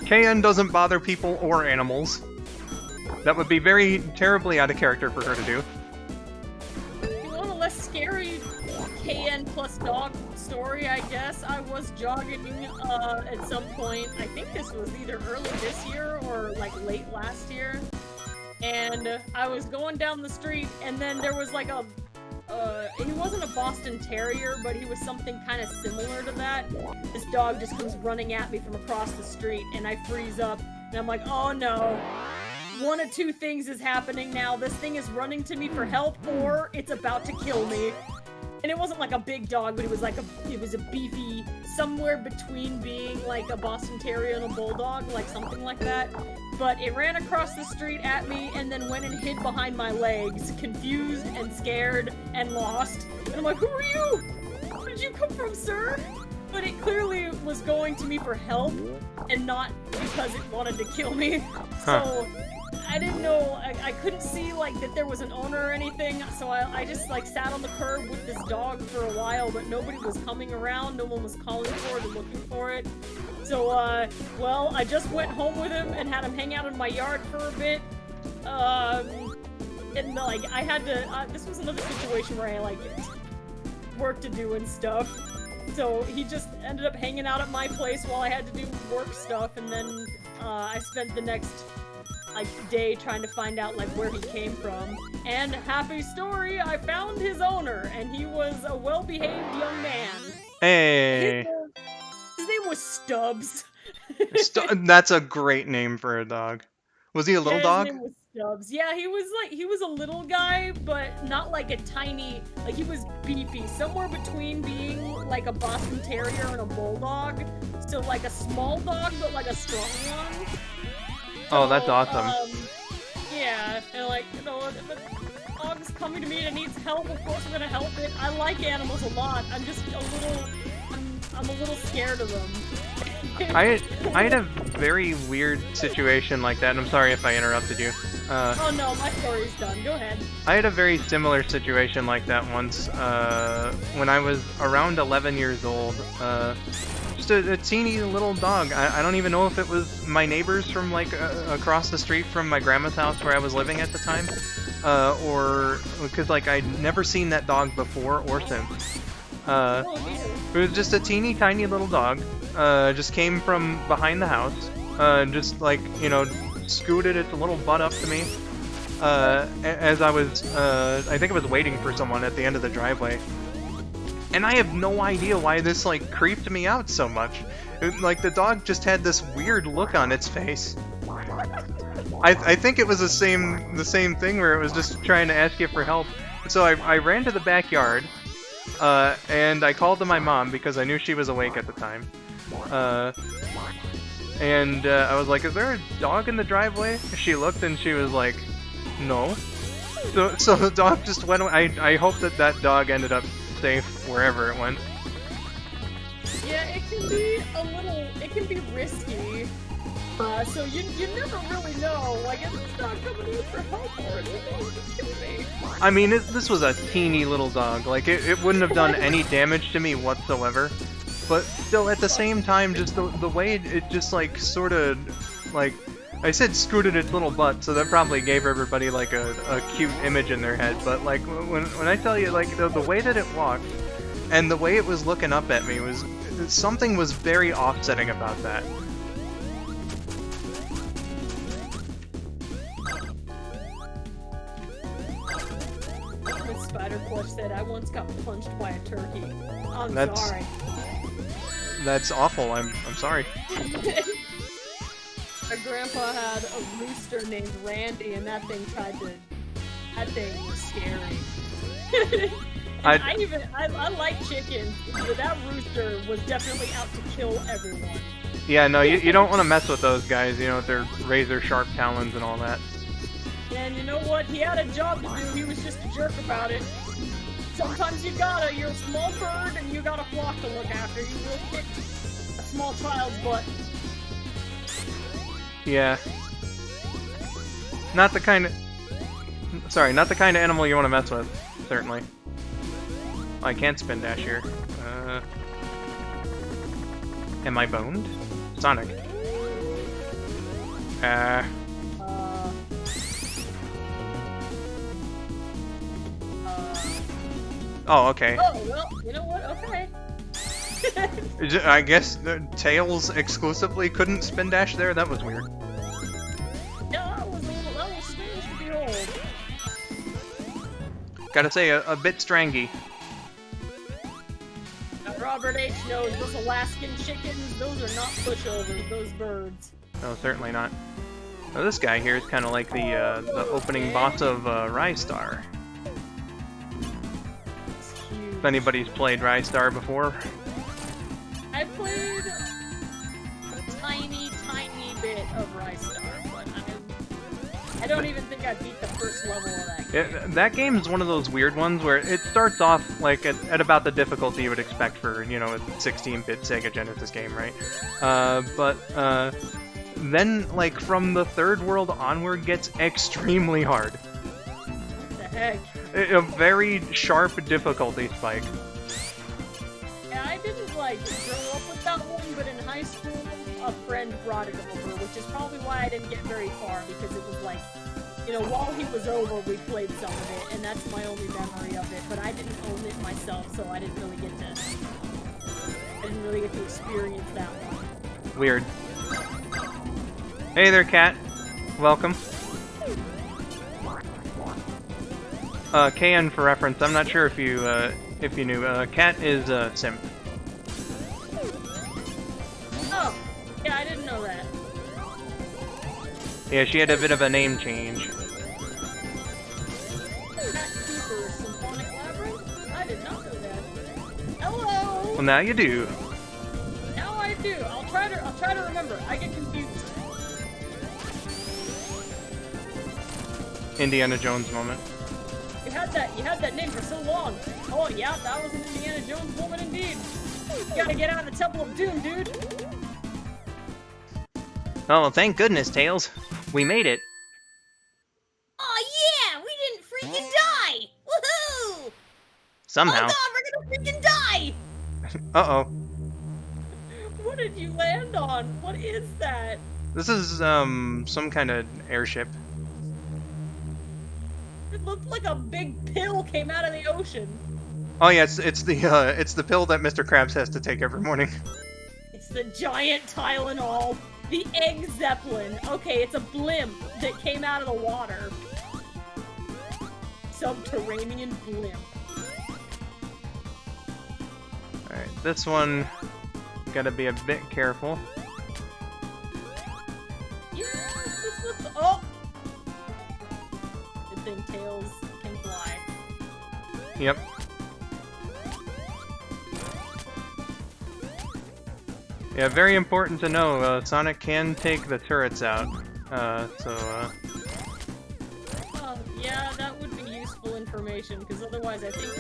KN doesn't bother people or animals. That would be very terribly out of character for her to do. If you want a less scary KN plus dog story, I guess. I was jogging at some point. I think this was either early this year or like late last year. And I was going down the street, and then there was like he wasn't a Boston Terrier, but he was something kind of similar to that. This dog just comes running at me from across the street, and I freeze up, and I'm like, oh no. One of two things is happening now. This thing is running to me for help, or it's about to kill me. And it wasn't like a big dog, but it was a beefy, somewhere between being like a Boston Terrier and a Bulldog, like something like that. But it ran across the street at me and then went and hid behind my legs, confused and scared and lost. And I'm like, who are you? Where did you come from, sir? But it clearly was going to me for help and not because it wanted to kill me. So I didn't know, I couldn't see like that there was an owner or anything, so I just like sat on the curb with this dog for a while, but nobody was coming around, no one was calling for it or looking for it. So, well, I just went home with him and had him hang out in my yard for a bit. And like, I had to, this was another situation where I like work to do and stuff. So he just ended up hanging out at my place while I had to do work stuff, and then I spent the next day trying to find out like where he came from. And happy story, I found his owner, and he was a well-behaved young man. Hey. His name was Stubbs. That's a great name for a dog. Was he a little dog? His name was Stubbs. Yeah, he was a little guy, but not like a tiny, like he was beefy, somewhere between being like a Boston Terrier and a Bulldog. So like a small dog, but like a strong one. Oh, that's awesome. Yeah, and like, you know, if a dog's coming to me and it needs help, of course I'm gonna help it. I like animals a lot. I'm just I'm a little scared of them. I had a very weird situation like that, and I'm sorry if I interrupted you. Oh no, my story's done. Go ahead. I had a very similar situation like that once, when I was around 11 years old. Just a teeny little dog. I don't even know if it was my neighbors from like across the street from my grandma's house where I was living at the time, or because like I'd never seen that dog before or since. It was just a teeny tiny little dog. Just came from behind the house. Just like, you know, scooted its little butt up to me. As I was, I think I was waiting for someone at the end of the driveway. And I have no idea why this, like, creeped me out so much. Like, the dog just had this weird look on its face. I think it was the same thing where it was just trying to ask you for help. So I ran to the backyard, and I called to my mom because I knew she was awake at the time. And I was like, is there a dog in the driveway? She looked and she was like, no. So the dog just went away. I hope that dog ended up safe wherever it went. Yeah, it can be risky. So you never really know. Like, is this dog coming in for help or is it going to kill me? I mean, this was a teeny little dog. Like, it wouldn't have done any damage to me whatsoever. But still, at the same time, just the way it just, like, sort of, like, I said scooted its little butt, so that probably gave everybody, like, a cute image in their head. But, like, when I tell you, like, the way that it walked, and the way it was looking up at me something was very offsetting about that. once got punched by a turkey. I'm That's- sorry. That's awful. I'm sorry. My grandpa had a rooster named Randy, and that thing was scary. I like chickens, but that rooster was definitely out to kill everyone. Yeah, no, you don't want to mess with those guys, you know, with their razor-sharp talons and all that. And you know what? He had a job to do. He was just a jerk about it. Sometimes you're a small bird and you got a flock to look after. You will kick a small child's butt. Yeah. Not the kind of animal you want to mess with, certainly. Oh, I can't spin dash here. Am I boned? Sonic. Oh, okay. Oh, well, you know what? Okay. I guess the Tails exclusively couldn't spin dash there? That was weird. Yeah, that was strange to behold. Gotta say, a bit strangy. Robert H. knows those Alaskan chickens, those are not pushovers, those birds. No, certainly not. Now, this guy here is kind of like the opening boss of Rystar. If anybody's played Rystar before. I played a tiny bit of Rystar, but I don't even think I beat the first level of that game. That game is one of those weird ones where it starts off like at about the difficulty you would expect for, you know, a 16-bit Sega Genesis game, right? But then, like, from the third world onward gets extremely hard. What the heck? A very sharp difficulty spike. Yeah, I didn't, like, grow up with that one, but in high school, a friend brought it over, which is probably why I didn't get very far, because it was like, you know, while he was over, we played some of it, and that's my only memory of it, but I didn't own it myself, so I didn't really get to experience that one. Weird. Hey there, Cat. Welcome. KN for reference. I'm not sure if you knew. Cat is Simp. Oh, yeah, I didn't know that. Yeah, she had a bit of a name change. Cat Cooper, Symphonic Labyrinth? I did not know that. Hello! Well, now you do. Now I do. I'll try to remember. I get confused. Indiana Jones moment. You had that name for so long. Oh yeah, that was an Indiana Jones moment indeed. You gotta get out of the Temple of Doom, dude. Oh, well, thank goodness, Tails. We made it. Oh yeah, we didn't freaking die. Woohoo! Somehow. Oh god, we're gonna freaking die. Uh-oh. What did you land on? What is that? This is, some kind of airship. It looked like a big pill came out of the ocean. Oh yeah, it's the pill that Mr. Krabs has to take every morning. It's the giant Tylenol. The egg zeppelin. Okay, it's a blimp that came out of the water. Subterranean blimp. Alright, this one, gotta be a bit careful. Yeah, this looks... Oh! Good thing Tails can fly. Yep. Yeah, very important to know, Sonic can take the turrets out, Yeah, that would be useful information, because otherwise I think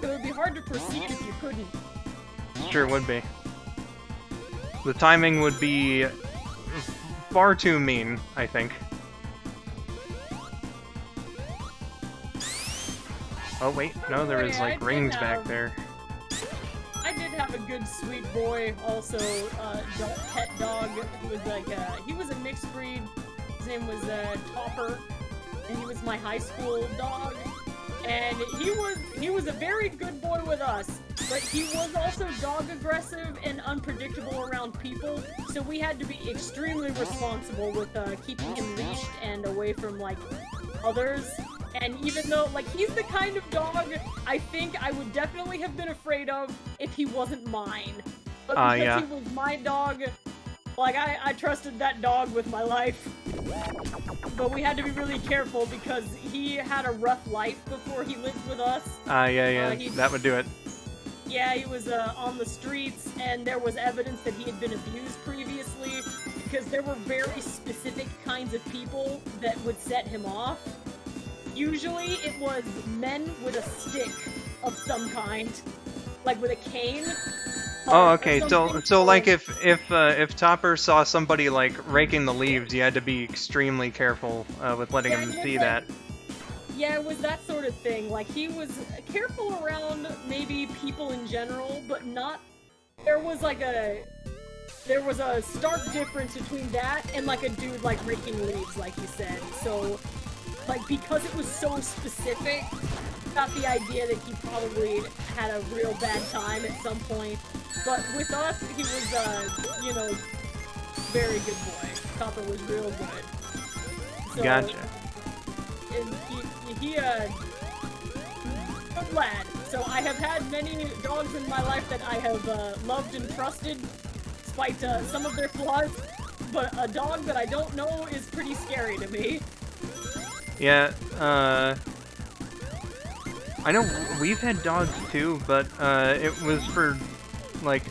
it would be hard to proceed if you couldn't. Sure would be. The timing would be far too mean, I think. Oh wait, no, there was like rings back there. I did have a good sweet boy, also pet dog, who was like, he was a mixed breed. His name was Topper, and he was my high school dog. And he was a very good boy with us, but he was also dog aggressive and unpredictable around people, so we had to be extremely responsible with keeping him leashed and away from like others. And even though, like, he's the kind of dog I think I would definitely have been afraid of if he wasn't mine. But because yeah. he was my dog, like, I trusted that dog with my life. But we had to be really careful because he had a rough life before he lived with us. Yeah, that would do it. Yeah, he was on the streets, and there was evidence that he had been abused previously because there were very specific kinds of people that would set him off. Usually it was men with a stick of some kind, like with a cane. Oh, okay. So like if Topper saw somebody like raking the leaves, you had to be extremely careful with letting him see that. Yeah, it was that sort of thing. Like, he was careful around maybe people in general, but not... There was a stark difference between that and, like, a dude, like, raking leaves, like you said. So, like, because it was so specific, got the idea that he probably had a real bad time at some point. But with us, he was, you know, very good boy. Topper was real good. So, gotcha. And he good lad. So I have had many dogs in my life that I have loved and trusted, despite some of their flaws. But a dog that I don't know is pretty scary to me. Yeah, I know we've had dogs too, but it was for, like,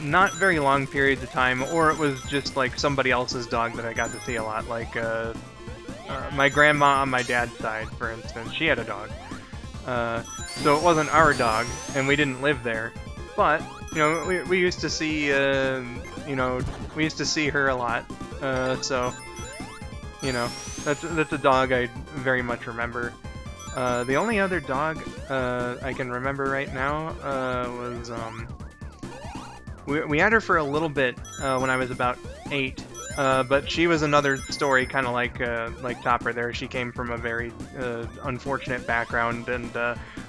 not very long periods of time, or it was just, like, somebody else's dog that I got to see a lot, like, my grandma on my dad's side, for instance, she had a dog. So it wasn't our dog, and we didn't live there. But, you know, we used to see, you know, we used to see her a lot. So, you know, that's a dog I very much remember. The only other dog I can remember right now was, we had her for a little bit when I was about 8. But she was another story, kind of like Topper there. She came from a very unfortunate background and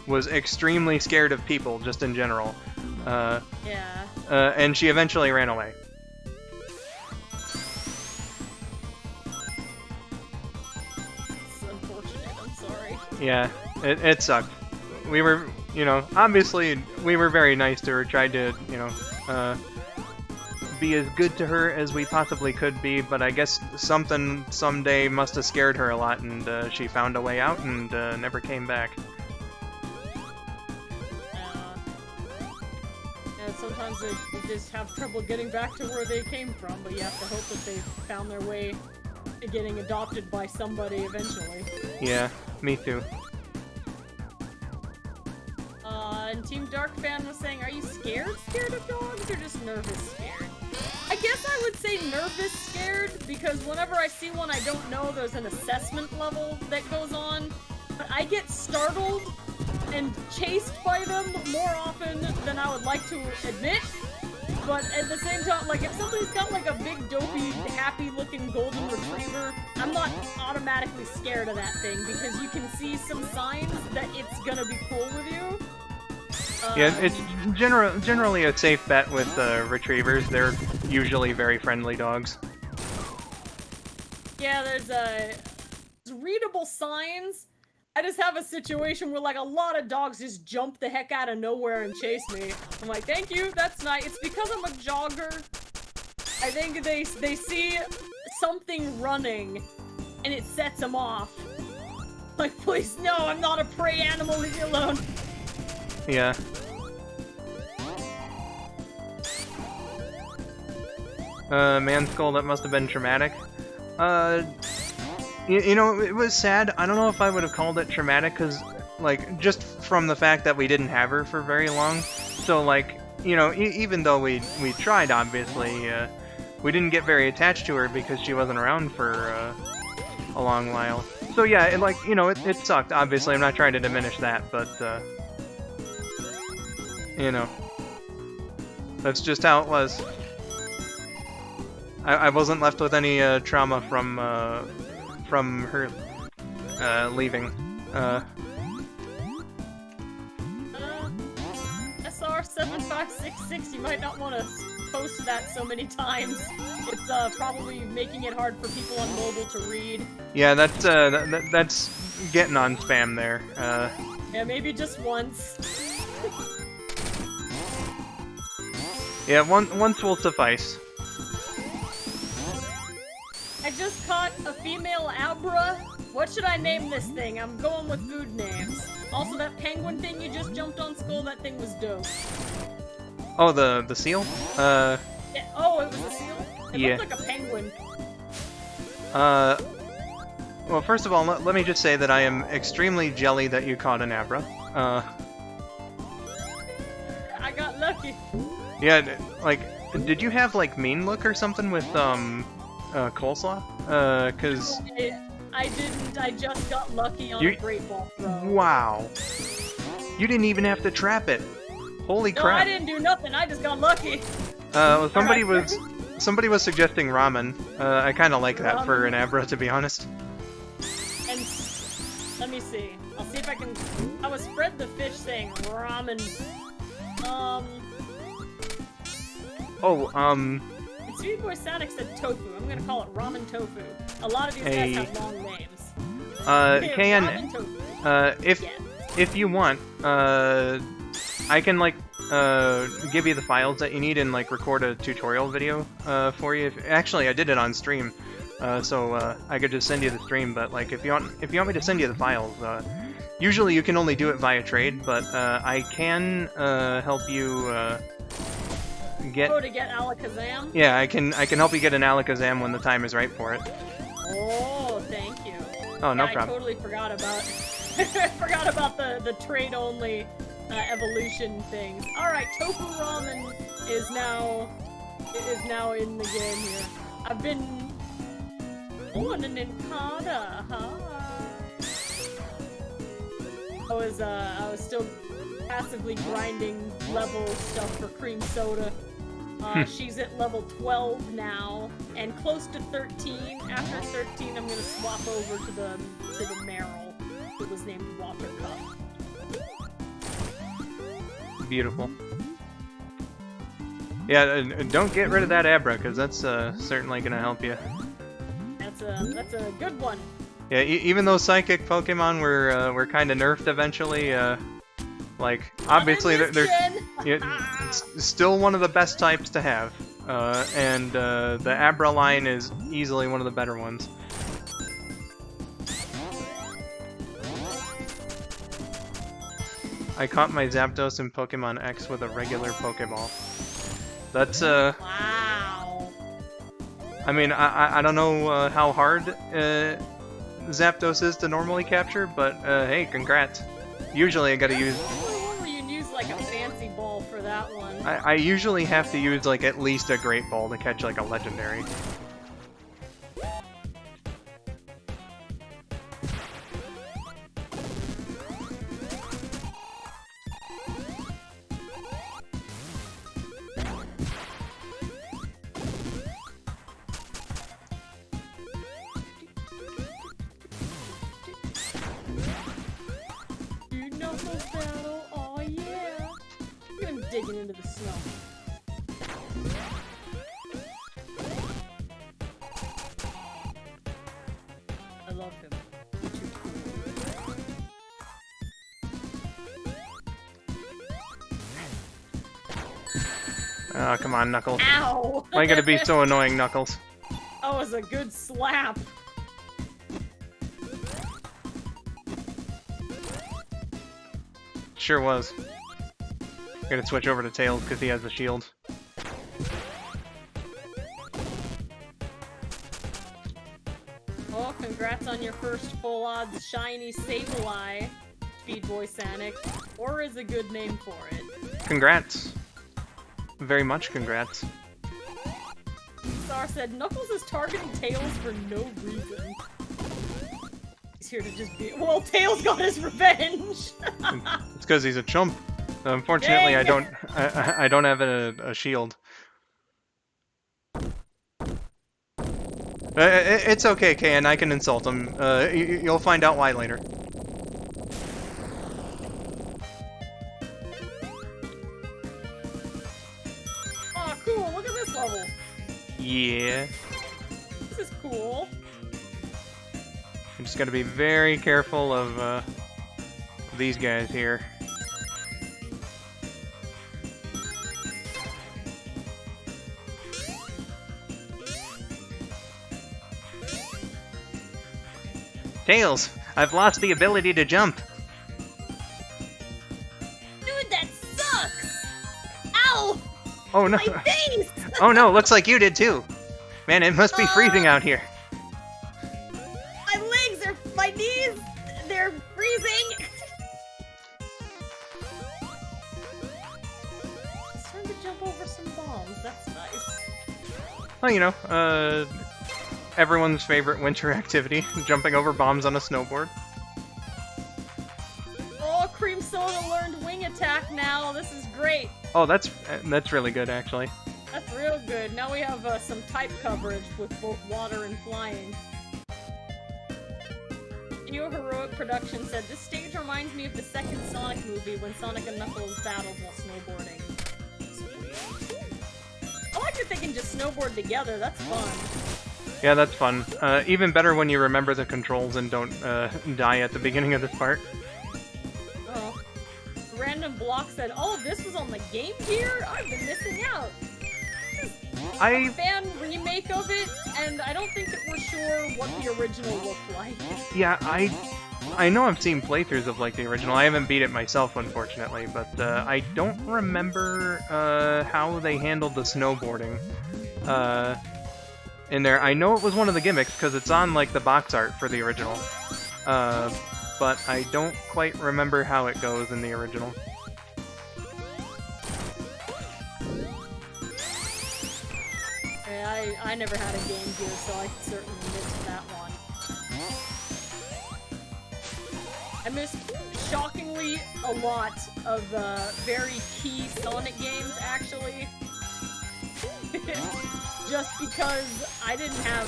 was extremely scared of people, just in general. Yeah. And she eventually ran away. It's unfortunate, I'm sorry. Yeah, it sucked. We were, you know, obviously we were very nice to her, tried to, you know, be as good to her as we possibly could be, but I guess something someday must have scared her a lot, and she found a way out and never came back. And sometimes they just have trouble getting back to where they came from, but you have to hope that they found their way to getting adopted by somebody eventually. Yeah, me too. And Team Dark Fan was saying, are you scared of dogs, or just nervous scared? I guess I would say nervous scared, because whenever I see one I don't know, there's an assessment level that goes on. But I get startled and chased by them more often than I would like to admit. But at the same time, like, if somebody's got like a big, dopey, happy-looking golden retriever, I'm not automatically scared of that thing, because you can see some signs that it's gonna be cool with you. Yeah, it's generally a safe bet with retrievers. They're usually very friendly dogs. Yeah, there's readable signs. I just have a situation where, like, a lot of dogs just jump the heck out of nowhere and chase me. I'm like, thank you, that's nice. It's because I'm a jogger. I think they see something running, and it sets them off. Like, please, no, I'm not a prey animal, leave me alone. Yeah. Man Skull, that must have been traumatic. You know, it was sad. I don't know if I would have called it traumatic, because, like, just from the fact that we didn't have her for very long. So, like, you know, even though we tried, obviously, we didn't get very attached to her because she wasn't around for a long while. So yeah, it, like, you know, it sucked. Obviously, I'm not trying to diminish that, but, you know, that's just how it was. I wasn't left with any trauma from her leaving. SR7566, you might not want to post that so many times. It's probably making it hard for people on mobile to read. Yeah, that's getting on spam there. Yeah, maybe just once. Yeah, once will suffice. I just caught a female Abra. What should I name this thing? I'm going with food names. Also, that penguin thing you just jumped on, Skull, that thing was dope. Oh, the seal? Yeah, oh, it was a seal? It Yeah. looked like a penguin. Well, first of all, let me just say that I am extremely jelly that you caught an Abra. I got lucky. Yeah, like, did you have, like, mean look or something with, coleslaw? Cause... I didn't, I just got lucky on a great ball throw. Wow. You didn't even have to trap it. Holy No, crap. I didn't do nothing, I just got lucky. Well, somebody was suggesting ramen. I kind of like that for an Abra, to be honest. And let me see. I'll see if I can. I was Fred the Fish saying ramen. And Sweet Boy Sonic said tofu. I'm gonna call it ramen tofu. A lot of these guys have long names. KN, Ramen tofu. if you want, I can like give you the files that you need and like record a tutorial video for you. Actually, I did it on stream, so I could just send you the stream. But like, if you want me to send you the files, usually you can only do it via trade, but I can help you get. Oh, to get Alakazam? Yeah, I can help you get an Alakazam when the time is right for it. Oh, thank you. Oh, no I problem. totally forgot about. I forgot about the trade only. Evolution things. Alright, Tofu Ramen is now in the game here. I've been on an Encada, huh? I was still passively grinding level stuff for cream soda. She's at level 12 now, and close to 13. After 13, I'm gonna swap over to the Meryl, who was named Water Cup. Beautiful. Yeah, don't get rid of that Abra, because that's certainly going to help you. That's a good one. Yeah, even though Psychic Pokemon were kind of nerfed eventually, like, obviously they're it's still one of the best types to have. And the Abra line is easily one of the better ones. I caught my Zapdos in Pokemon X with a regular Pokeball. That's, Wow. I mean, I don't know how hard Zapdos is to normally capture, but hey, congrats. Usually I gotta use... Where you use like a fancy ball for that one. I usually have to use like at least a Great Ball to catch like a legendary. Digging into the snow. I love him. He's too cool. Oh, come on, Knuckles. Ow! Why you gotta be so annoying, Knuckles? That was a good slap. Sure was. Gotta switch over to Tails because he has the shield. Oh, congrats on your first full odds shiny Sableye, Speed Boy Sonic. Or is a good name for it. Congrats. Very much congrats. Star said Knuckles is targeting Tails for no reason. He's here to just be. Well, Tails got his revenge. It's because he's a chump. Unfortunately, Dang. I don't have a shield. It's okay, KN. I can insult him. You'll find out why later. Oh, cool! Look at this level. Yeah. This is cool. You just gotta be very careful of these guys here. Tails, I've lost the ability to jump. Dude, that sucks! Ow! Oh no. My face! Oh no, looks like you did too. Man, it must be freezing out here. My legs are, my knees, they're freezing! It's time to jump over some bombs, that's nice. Well, you know, everyone's favorite winter activity, jumping over bombs on a snowboard. Oh, Cream Soda learned wing attack now, this is great. Oh, that's really good, actually. That's real good. Now we have some type coverage with both water and flying. New Heroic Production said, this stage reminds me of the second Sonic movie when Sonic and Knuckles battled while snowboarding. Sweet. I like that they can just snowboard together, that's fun. Yeah, that's fun. Even better when you remember the controls and don't die at the beginning of this part. Oh. Random Block said, oh, this was on the Game Gear? I've been missing out. A fan remake of it, and I don't think that we're sure what the original looked like. Yeah, I know I've seen playthroughs of like the original. I haven't beat it myself, unfortunately, but I don't remember how they handled the snowboarding in there. I know it was one of the gimmicks because it's on like the box art for the original, but I don't quite remember how it goes in the original. I never had a Game Gear, so I certainly missed that one. I missed, shockingly, a lot of very key Sonic games, actually. Just because I didn't have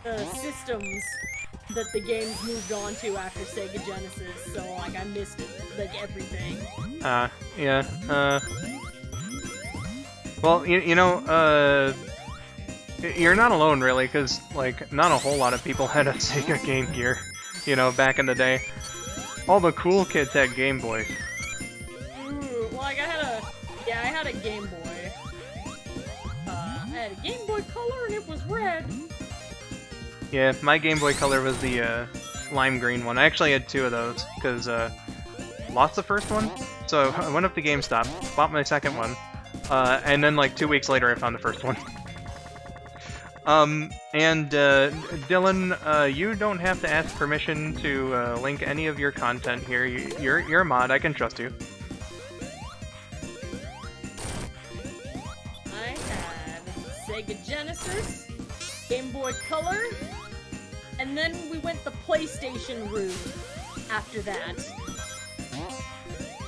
the systems that the games moved on to after Sega Genesis, so, like, I missed, like, everything. Yeah, well, you know, you're not alone, really, because, like, not a whole lot of people had a Sega Game Gear, you know, back in the day. All the cool kids had Game Boys. Ooh, well, like, I had a Game Boy. I had a Game Boy Color, and it was red. Yeah, my Game Boy Color was the, lime green one. I actually had two of those, because, lost the first one, so I went up to GameStop, bought my second one, and then, like, 2 weeks later I found the first one. Dylan, you don't have to ask permission to link any of your content here. You're a mod. I can trust you. I had Sega Genesis, Game Boy Color, and then we went the PlayStation route after that.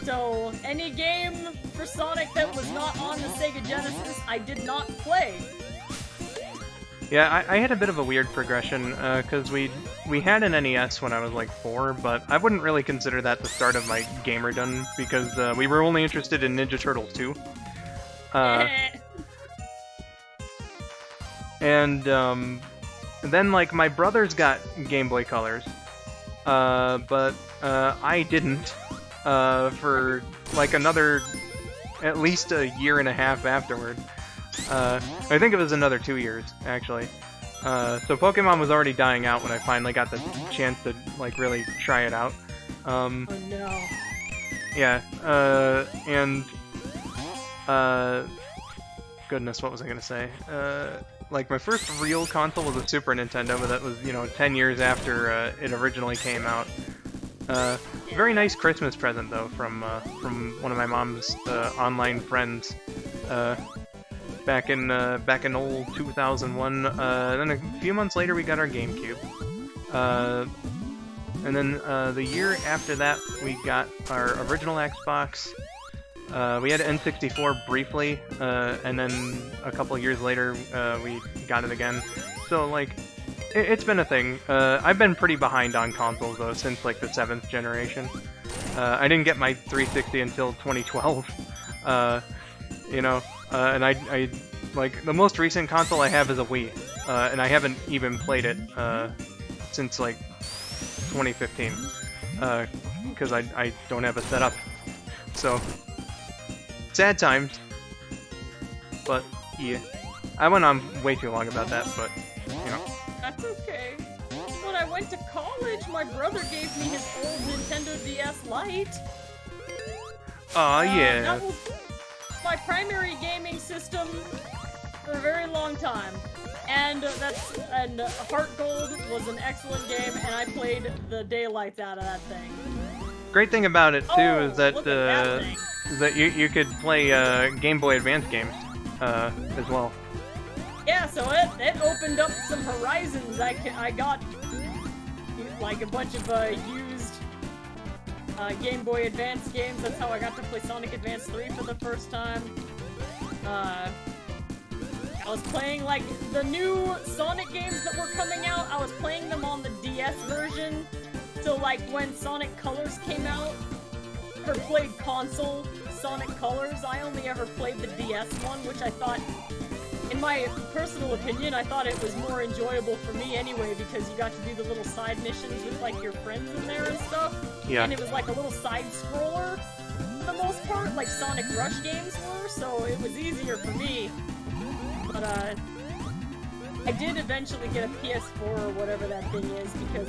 So, any game for Sonic that was not on the Sega Genesis, I did not play. Yeah, I had a bit of a weird progression, because we had an NES when I was like 4, but I wouldn't really consider that the start of my gamerdom, because we were only interested in Ninja Turtles 2. And then, like, my brothers got Game Boy Colors, but I didn't, for, like, another, at least a year and a half afterward. I think it was another 2 years, actually. So Pokemon was already dying out when I finally got the chance to, like, really try it out. Oh no. Yeah, goodness, what was I gonna say? Like, my first real console was a Super Nintendo, but that was, you know, 10 years after it originally came out. Very nice Christmas present, though, from one of my mom's online friends. Back in old 2001. Then a few months later, we got our GameCube. And then the year after that, we got our original Xbox. We had N64 briefly, and then a couple years later, we got it again. So, like, it's been a thing. I've been pretty behind on consoles, though, since, like, the 7th generation. I didn't get my 360 until 2012. You know, and I like, the most recent console I have is a Wii, and I haven't even played it since like 2015, because I don't have a setup. So sad times. But yeah, I went on way too long about that. But you know, That's okay. When I went to college, my brother gave me his old Nintendo DS Lite. yeah. That was my primary gaming system for a very long time. And Heart Gold was an excellent game, and I played the daylights out of that thing. Great thing about it too is that look at that thing. you could play Game Boy Advance games as well. Yeah, so it opened up some horizons. I got like a bunch of used Game Boy Advance games. That's how I got to play Sonic Advance 3 for the first time. I was playing like the new Sonic games that were coming out. I was playing them on the DS version. So like when Sonic Colors came out, I never played console Sonic Colors. I only ever played the DS one, which I thought, in my personal opinion, I thought it was more enjoyable for me anyway, because you got to do the little side missions with like your friends in there and stuff. Yeah. And it was like a little side scroller for the most part, like Sonic Rush games were, so it was easier for me. But I did eventually get a PS4 or whatever that thing is, because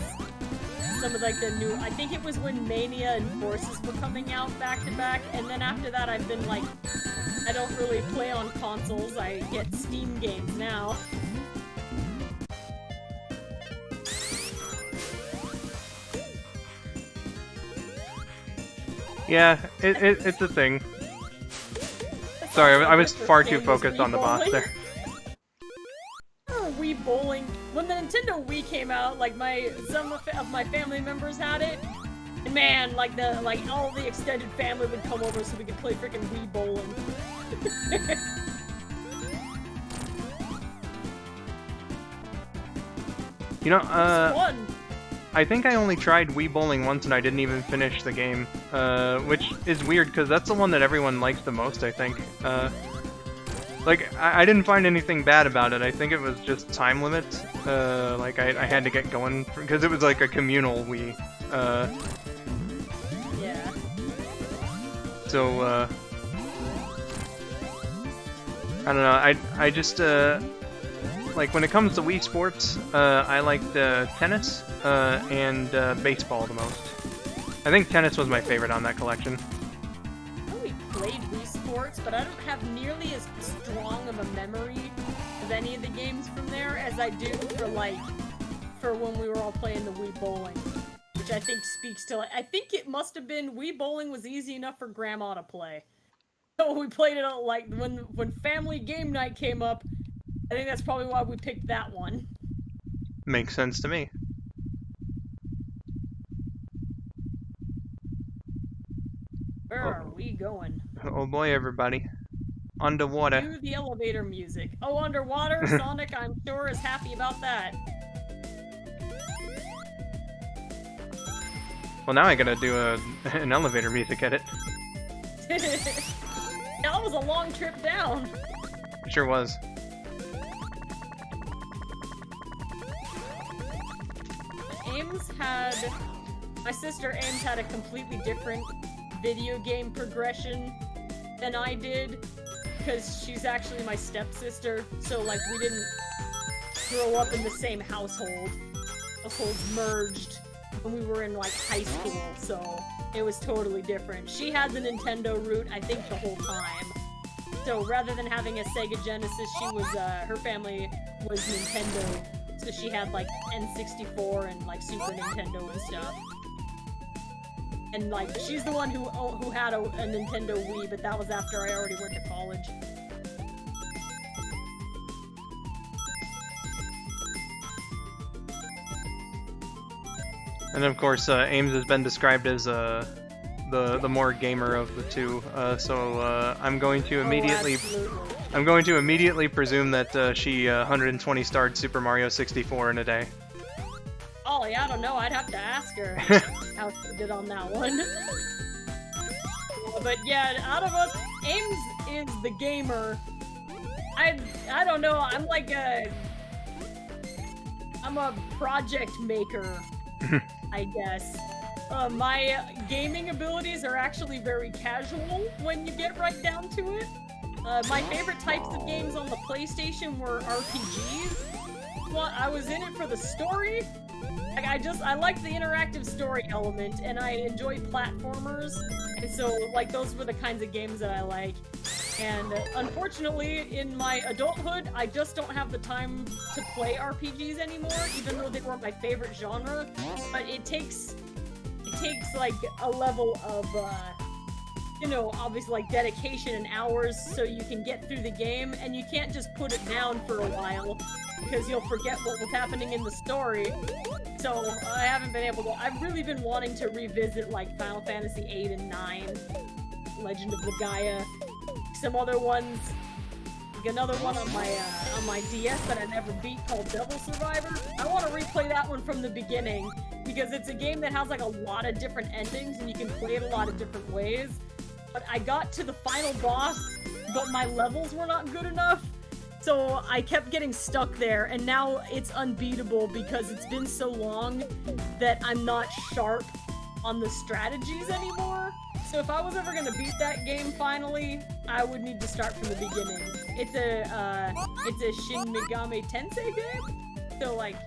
some of like the new, I think it was when Mania and Forces were coming out back to back, and then after that I've been like, I don't really play on consoles, I get Steam games now. Yeah, it's a thing. Sorry, I was far too focused on the boss there. Wii bowling. When the Nintendo Wii came out, like some of my family members had it, and man, like all the extended family would come over so we could play freaking Wii bowling. You know, fun. I think I only tried Wii Bowling once and I didn't even finish the game, which is weird because that's the one that everyone likes the most, I think. Like, I didn't find anything bad about it. I think it was just time limits. Like, I had to get going because it was like a communal Wii. Yeah. So, I don't know. I just, like, when it comes to Wii Sports, I like the tennis and baseball the most. I think tennis was my favorite on that collection. I only played Wii Sports, but I don't have nearly as strong of a memory of any of the games from there as I do for when we were all playing the Wii Bowling, which I think speaks to, I think it must have been Wii Bowling was easy enough for Grandma to play. So we played it all, like, when family game night came up, I think that's probably why we picked that one. Makes sense to me. Where are we going? Oh boy, everybody. Underwater. Do the elevator music. Oh, underwater? Sonic, I'm sure, is happy about that. Well, now I gotta do an elevator music edit. That was a long trip down. Sure was. My sister Ames had a completely different video game progression than I did, because she's actually my stepsister, so like we didn't grow up in the same household. Households merged when we were in like high school, so it was totally different. She had the Nintendo route, I think, the whole time. So rather than having a Sega Genesis, she was her family was Nintendo. So she had like N64 and like Super Nintendo and stuff. And like she's the one who had a Nintendo Wii, but that was after I already went to college. And of course, Ames has been described as the more gamer of the two. So I'm going to immediately. I'm going to immediately presume that she 120 starred Super Mario 64 in a day. Oh, yeah, I don't know. I'd have to ask her how she did on that one. But yeah, out of us, Ames is the gamer. I don't know. I'm like I'm a project maker, I guess. My gaming abilities are actually very casual when you get right down to it. My favorite types of games on the PlayStation were RPGs. Well, I was in it for the story. Like, I like the interactive story element, and I enjoy platformers, and so, like, those were the kinds of games that I like. And unfortunately, in my adulthood, I just don't have the time to play RPGs anymore, even though they were my favorite genre. But it takes like a level of, you know, obviously like dedication and hours so you can get through the game, and you can't just put it down for a while because you'll forget what was happening in the story. So I haven't been able to. I've really been wanting to revisit like Final Fantasy 8 and 9, Legend of Legaia, some other ones. Like another one on my DS that I never beat called Devil Survivor. I want to replay that one from the beginning because it's a game that has like a lot of different endings and you can play it a lot of different ways. But I got to the final boss, but my levels were not good enough. So I kept getting stuck there, and now it's unbeatable because it's been so long that I'm not sharp on the strategies anymore. So if I was ever gonna beat that game finally, I would need to start from the beginning. It's a Shin Megami Tensei game. So like,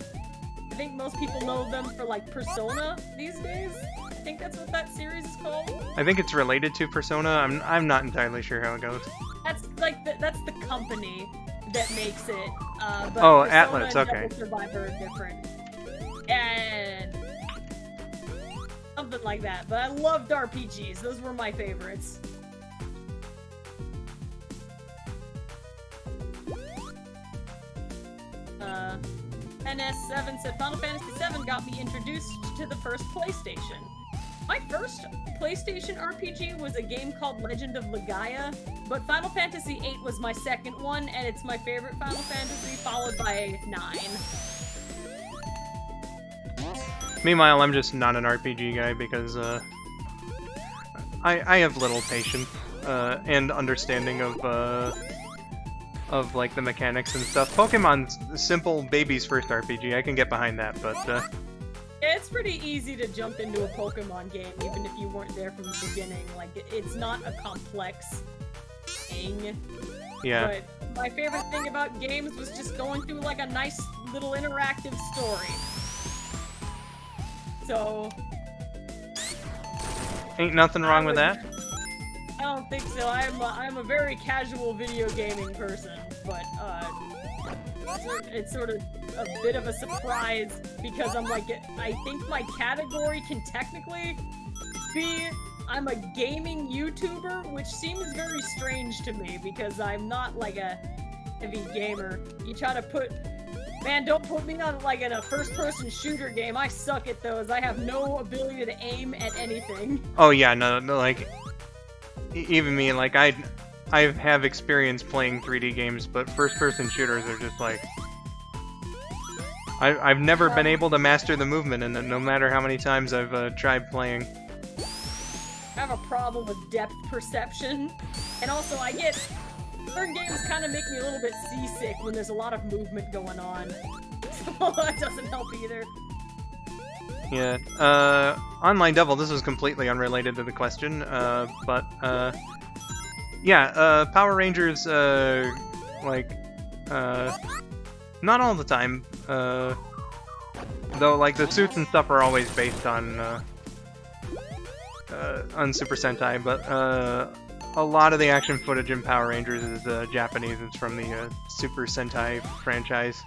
I think most people know them for like Persona these days. I think that's what that series is called. I think it's related to Persona. I'm not entirely sure how it goes. That's like that's the company that makes it. But oh, Persona Atlas. and Okay. Devil Survivor are different. And something like that. But I loved RPGs. Those were my favorites. NS7 said Final Fantasy VII got me introduced to the first PlayStation. My first PlayStation RPG was a game called Legend of Legaia, but Final Fantasy VIII was my second one, and it's my favorite Final Fantasy, followed by 9. Meanwhile, I'm just not an RPG guy because I have little patience and understanding of like the mechanics and stuff. Pokemon's simple baby's first RPG. I can get behind that, but it's pretty easy to jump into a Pokemon game, even if you weren't there from the beginning. Like, it's not a complex thing. yeah. But my favorite thing about games was just going through, like, a nice little interactive story. So... Ain't nothing wrong with that. I don't think so. I'm a very casual video gaming person, but it's sort of a bit of a surprise because I'm like, I think my category can technically be I'm a gaming YouTuber, which seems very strange to me because I'm not like a heavy gamer. You try to put, man, don't put me on like in a first-person shooter game. I suck at those. I have no ability to aim at anything. Oh yeah, no, like even me, like I have experience playing 3D games, but first-person shooters are just like I've never been able to master the movement in them, no matter how many times I've tried playing. I have a problem with depth perception, and also I get certain games kind of make me a little bit seasick when there's a lot of movement going on, so that doesn't help either. Yeah, Online Devil, this is completely unrelated to the question, but, yeah, Power Rangers, like, not all the time, though, like, the suits and stuff are always based on Super Sentai, but, a lot of the action footage in Power Rangers is, Japanese. It's from the, Super Sentai franchise.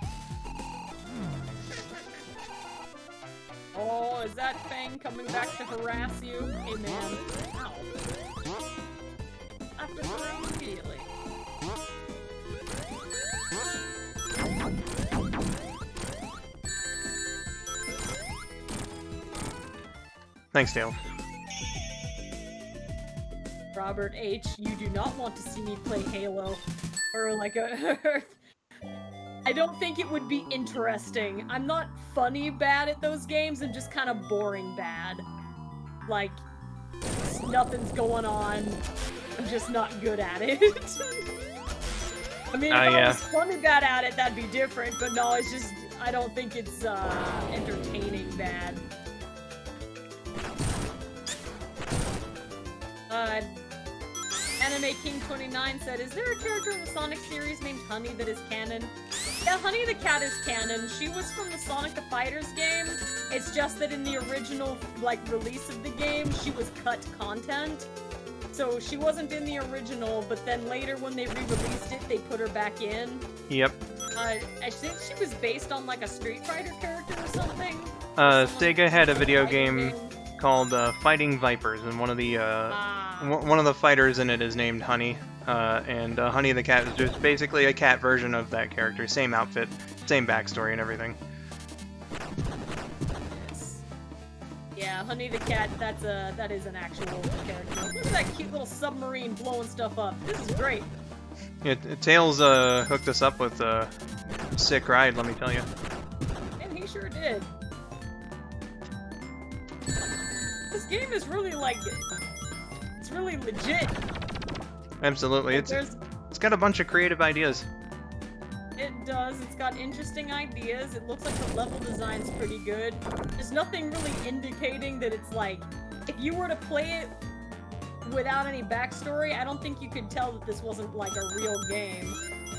Oh, is that Fang coming back to harass you? Hey man, ow. I have to throw immediately. Thanks, Dale. Robert H., you do not want to see me play Halo. Or like a... I don't think it would be interesting. I'm not funny bad at those games, I'm just kind of boring bad. Like, nothing's going on. I'm just not good at it. I mean, if I was funny bad at it, that'd be different, but no, it's just, I don't think it's entertaining bad. Anime King 29 said, "Is there a character in the Sonic series named Honey that is canon?" Yeah, Honey the cat is canon. She was from the Sonic the Fighters game. It's just that in the original, like, release of the game, she was cut content. So she wasn't in the original, but then later when they re-released it, they put her back in. Yep. I think she was based on, like, a Street Fighter character or something. Sega had a video game called Fighting Vipers, and one of the fighters in it is named Honey. And Honey the cat is just basically a cat version of that character. Same outfit, same backstory and everything. Yes. Yeah, Honey the cat, that is an actual character. Look at that cute little submarine blowing stuff up. This is great. Yeah, Tails hooked us up with a sick ride, let me tell you. And he sure did. This game is really, like, it's really legit. Absolutely, Like, it's got a bunch of creative ideas. It does. It's got interesting ideas. It looks like the level design's pretty good. There's nothing really indicating that it's like, if you were to play it without any backstory, I don't think you could tell that this wasn't like a real game.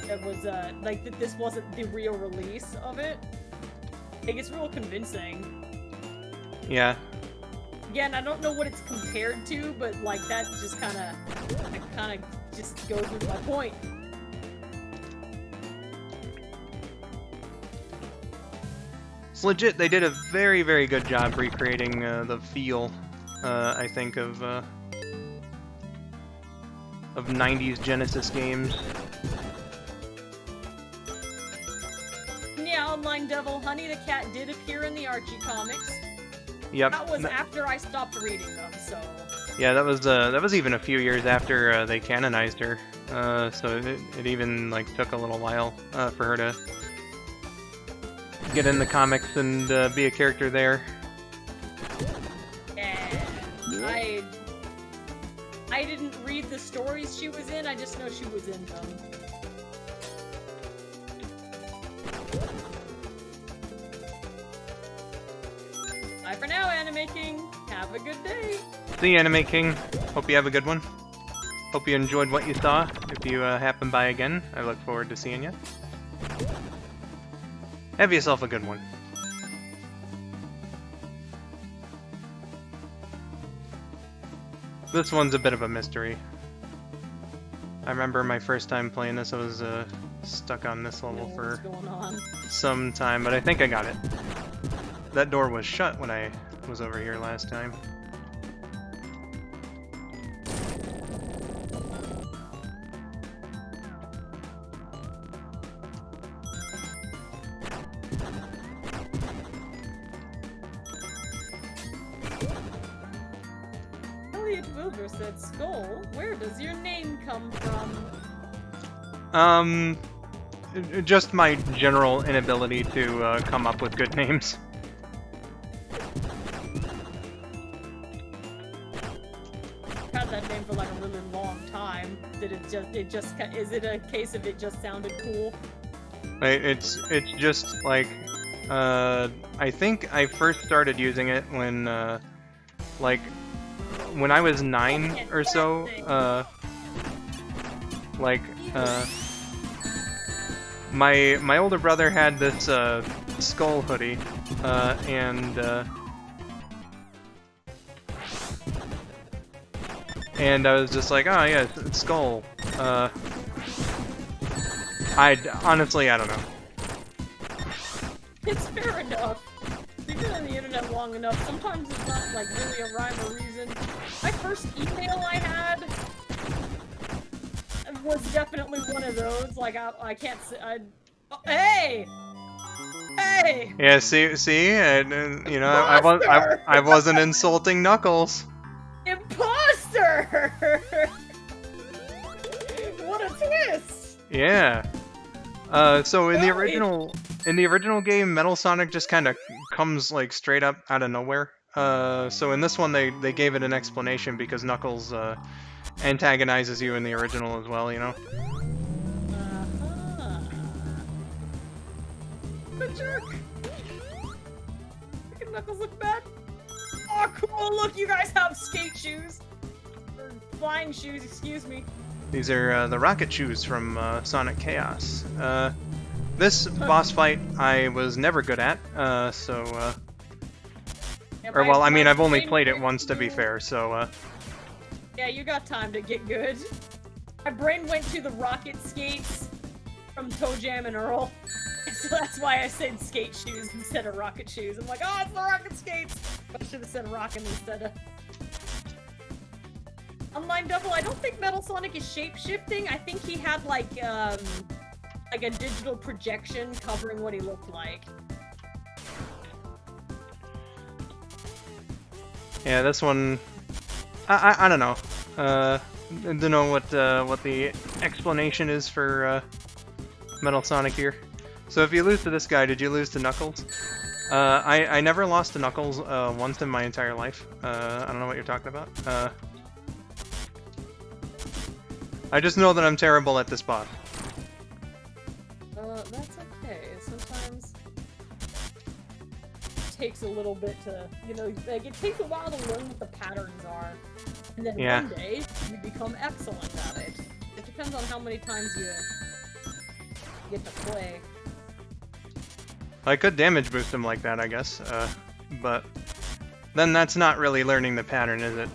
It was like that this wasn't the real release of it. Like, it's real convincing. Yeah. Again, I don't know what it's compared to, but like that just kind of just goes with my point. It's legit. They did a very, very good job recreating the feel, I think, of 90s Genesis games. Yeah, Online Devil, Honey the cat did appear in the Archie comics. Yep. That was after I stopped reading them, so... Yeah, that was even a few years after they canonized her. So it even like took a little while for her to get in the comics and be a character there. Yeah, I didn't read the stories she was in. I just know she was in them. Bye for now, Anime King. Have a good day. See you, Anime King. Hope you have a good one. Hope you enjoyed what you saw. If you happen by again, I look forward to seeing you. Have yourself a good one. This one's a bit of a mystery. I remember my first time playing this, I was stuck on this level for some time, but I think I got it. That door was shut when I was over here last time. Elliot Wilbur said, "Skull, where does your name come from?" Just my general inability to come up with good names. I've had that name for like a really long time. Did it just is it a case of it just sounded cool? It's just like I think I first started using it when like when I was 9 or so. My older brother had this skull hoodie, and I was just like, oh yeah, it's Skull. Honestly, I don't know. It's fair enough. You've been on the internet long enough. Sometimes it's not like really a rhyme or reason. My first email I had was definitely one of those. Like I can't say. Hey! Hey! Yeah, see, and you know, I wasn't insulting Knuckles. Imposter! What a twist! Yeah. So in the original game, Metal Sonic just kind of comes like straight up out of nowhere. So in this one, they gave it an explanation because Knuckles antagonizes you in the original as well, you know. I'm a jerk. Freaking Knuckles look bad. Oh, cool! Look, you guys have skate shoes. Or flying shoes, excuse me. These are the rocket shoes from Sonic Chaos. This boss fight I was never good at, Yeah, or well, I mean, I've only brain played it went once to be to- fair, so Yeah, you got time to get good. My brain went to the rocket skates from Toe Jam and Earl. So that's why I said skate shoes instead of rocket shoes. I'm like, oh, it's the rocket skates! But I should have said rockin' instead of... Online Double, I don't think Metal Sonic is shape-shifting. I think he had, like a digital projection covering what he looked like. yeah, this one, I don't know. Don't know what the explanation is for Metal Sonic here. So if you lose to this guy, did you lose to Knuckles? I never lost to Knuckles once in my entire life. I don't know what you're talking about. I just know that I'm terrible at this boss. That's okay. Sometimes it takes a little bit to, you know, like, it takes a while to learn what the patterns are. And then Yeah. one day, you become excellent at it. It depends on how many times you get to play. I could damage boost him like that, I guess, but then that's not really learning the pattern, is it?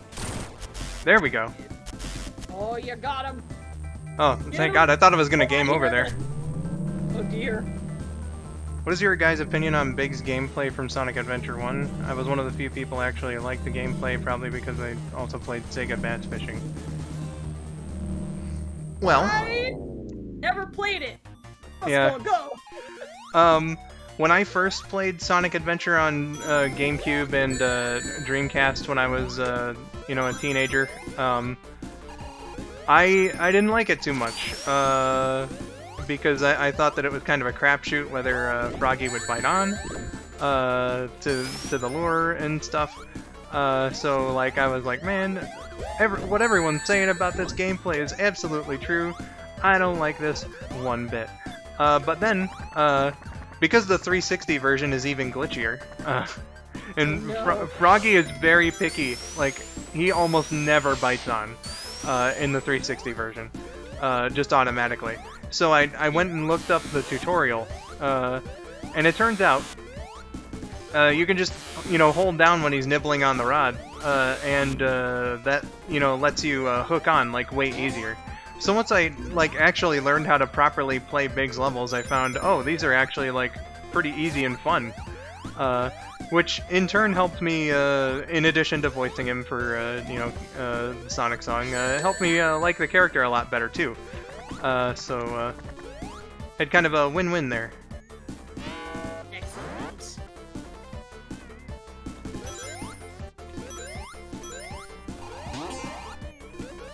There we go. Oh, you got him! Oh, thank God, I thought it was gonna game over there. Oh dear. What is your guys' opinion on Big's gameplay from Sonic Adventure 1? I was one of the few people actually liked the gameplay, probably because I also played Sega Bass Fishing. Well, I never played it. Yeah. Go. When I first played Sonic Adventure on GameCube and Dreamcast when I was, you know, a teenager, I didn't like it too much, because I thought that it was kind of a crapshoot whether Froggy would bite on to the lure and stuff. So like I was like, man, what everyone's saying about this gameplay is absolutely true. I don't like this one bit. But then, because the 360 version is even glitchier, and No. Froggy is very picky. Like he almost never bites on in the 360 version, just automatically. So I went and looked up the tutorial, and it turns out you can just, you know, hold down when he's nibbling on the rod, and that, you know, lets you hook on like way easier. So once I like actually learned how to properly play Big's levels, I found, oh, these are actually like pretty easy and fun, which in turn helped me, in addition to voicing him for you know, Sonic Song, helped me like the character a lot better too. So had kind of a win-win there. Excellent.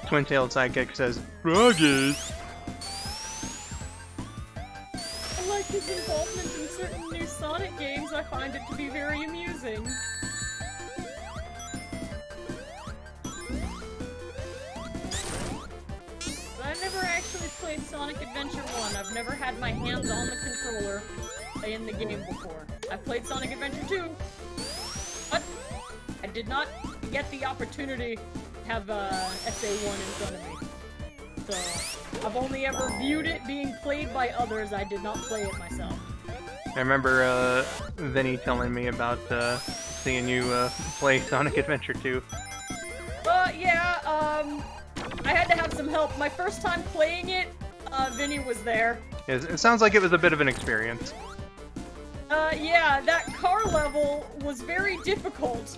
Twin-tailed sidekick says, Froggy! I like his involvement in certain new Sonic games. I find it to be very amusing. But I've never actually played Sonic Adventure 1. I've never had my hands on the controller in the game before. I've played Sonic Adventure 2, but I did not get the opportunity to have SA1 in front of me. So, I've only ever viewed it being played by others. I did not play it myself. I remember Vinny telling me about seeing you play Sonic Adventure 2. Yeah, I had to have some help. My first time playing it, Vinny was there. It sounds like it was a bit of an experience. Yeah, that car level was very difficult.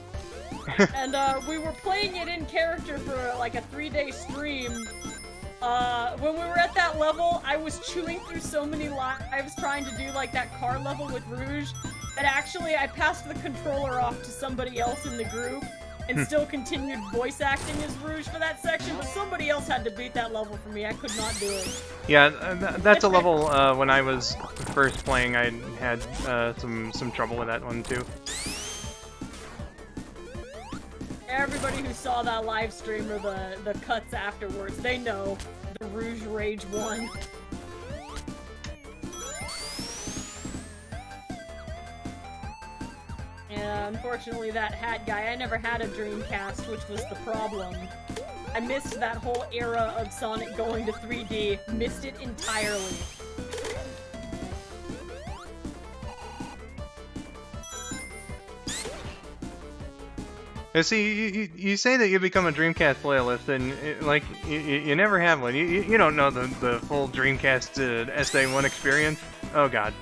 And, we were playing it in character for, like, a 3-day stream. When we were at that level, I was chewing through so many lives trying to do, like, that car level with Rouge, that actually I passed the controller off to somebody else in the group, and still continued voice acting as Rouge for that section, but somebody else had to beat that level for me. I could not do it. Yeah, that's a level, when I was first playing, I had some trouble with that one, too. Everybody who saw that live stream or the cuts afterwards, they know the Rouge Rage 1. Yeah, unfortunately that hat guy, I never had a Dreamcast, which was the problem. I missed that whole era of Sonic going to 3D. Missed it entirely. See, you say that you become a Dreamcast loyalist, and like you never have one. You don't know the full Dreamcast SA1 experience. Oh God.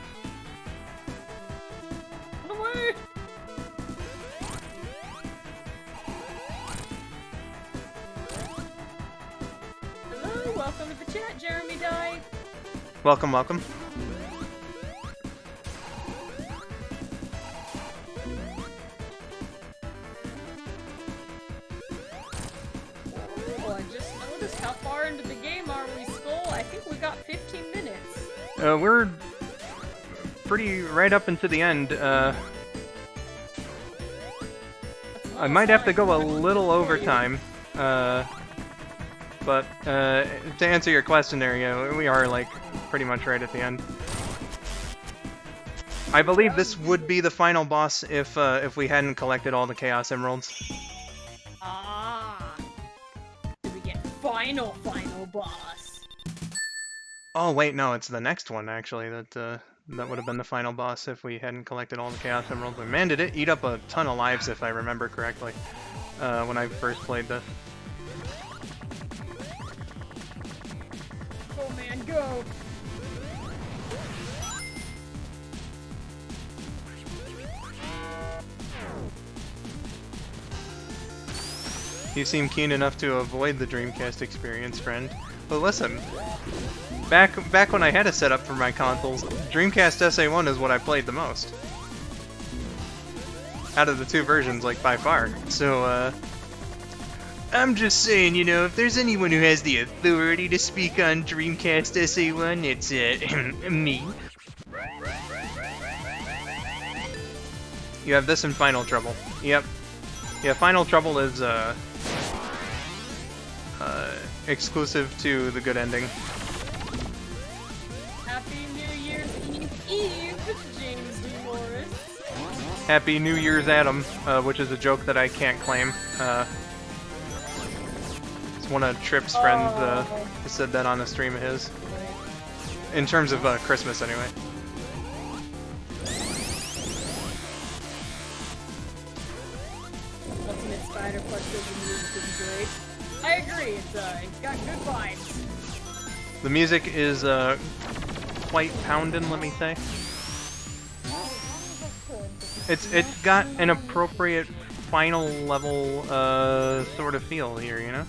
Run away! Hello, welcome to the chat, Jeremy Dye. Welcome, welcome. Oh, I just noticed how far into the game are we, Skull? I think we got 15 minutes. We're pretty right up into the end. I might have to go a little overtime. But to answer your question there, yeah, we are like pretty much right at the end. I believe this would be the final boss if we hadn't collected all the Chaos Emeralds. Ah. Did we get final boss? Oh wait, no, it's the next one actually. That would have been the final boss if we hadn't collected all the Chaos Emeralds. But man, did it eat up a ton of lives if I remember correctly when I first played this. Oh man, go! You seem keen enough to avoid the Dreamcast experience, friend. But listen, back when I had a setup for my consoles, Dreamcast SA1 is what I played the most. Out of the two versions, like, by far. So, I'm just saying, you know, if there's anyone who has the authority to speak on Dreamcast SA1, it's, me. You have this in Final Trouble. Yep. Yeah, Final Trouble is, exclusive to the good ending. Happy New Year's Eve, James D. Morris. Happy New Year's Adam, which is a joke that I can't claim. It's one of Trip's friends said that on a stream of his. In terms of Christmas, anyway. Ultimate Spider Plus music is great. I agree, it's got good vibes. The music is quite poundin', let me say. It's got an appropriate final level sort of feel here, you know?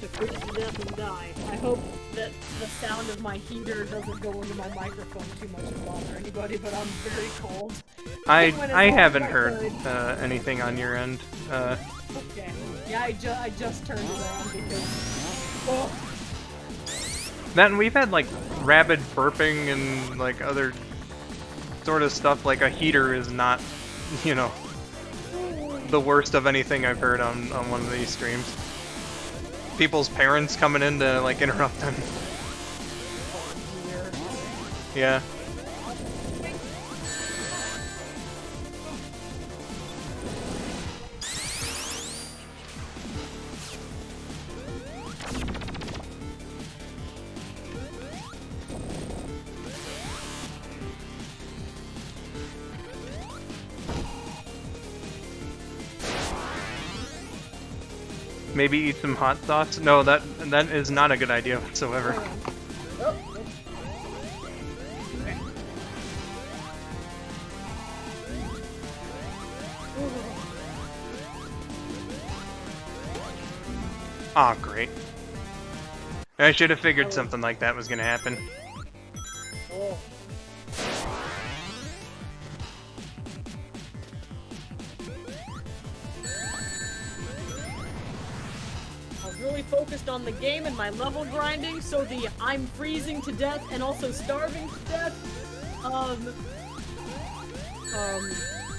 To freeze to death and die. I hope that the sound of my heater doesn't go into my microphone too much to bother anybody, but I'm very cold. I haven't heard anything on your end. Okay. Yeah, I just turned it on because... Oh. That, and we've had, like, rabid burping and, like, other sort of stuff. Like, a heater is not, you know, the worst of anything I've heard on one of these streams. People's parents coming in to, like, interrupt them. Oh, dear. Yeah. Maybe eat some hot sauce? No, that is not a good idea whatsoever. Oh. Aw, great. I should have figured something like that was gonna happen. Oh. I was really focused on the game and my level grinding, so the I'm freezing to death and also starving to death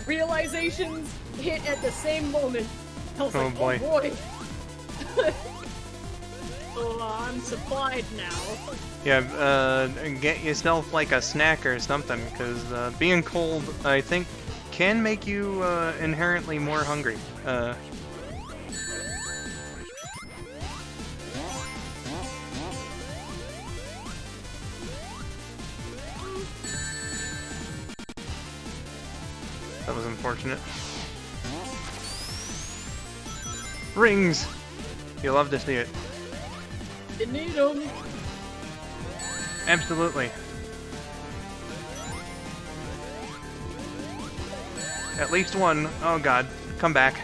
realizations hit at the same moment. I was like, boy. oh boy. So I'm supplied now. Yeah, get yourself like a snack or something, because being cold, I think, can make you inherently more hungry. That was unfortunate. Rings! You love to see it. You need them. Absolutely. At least one. Oh god. Come back.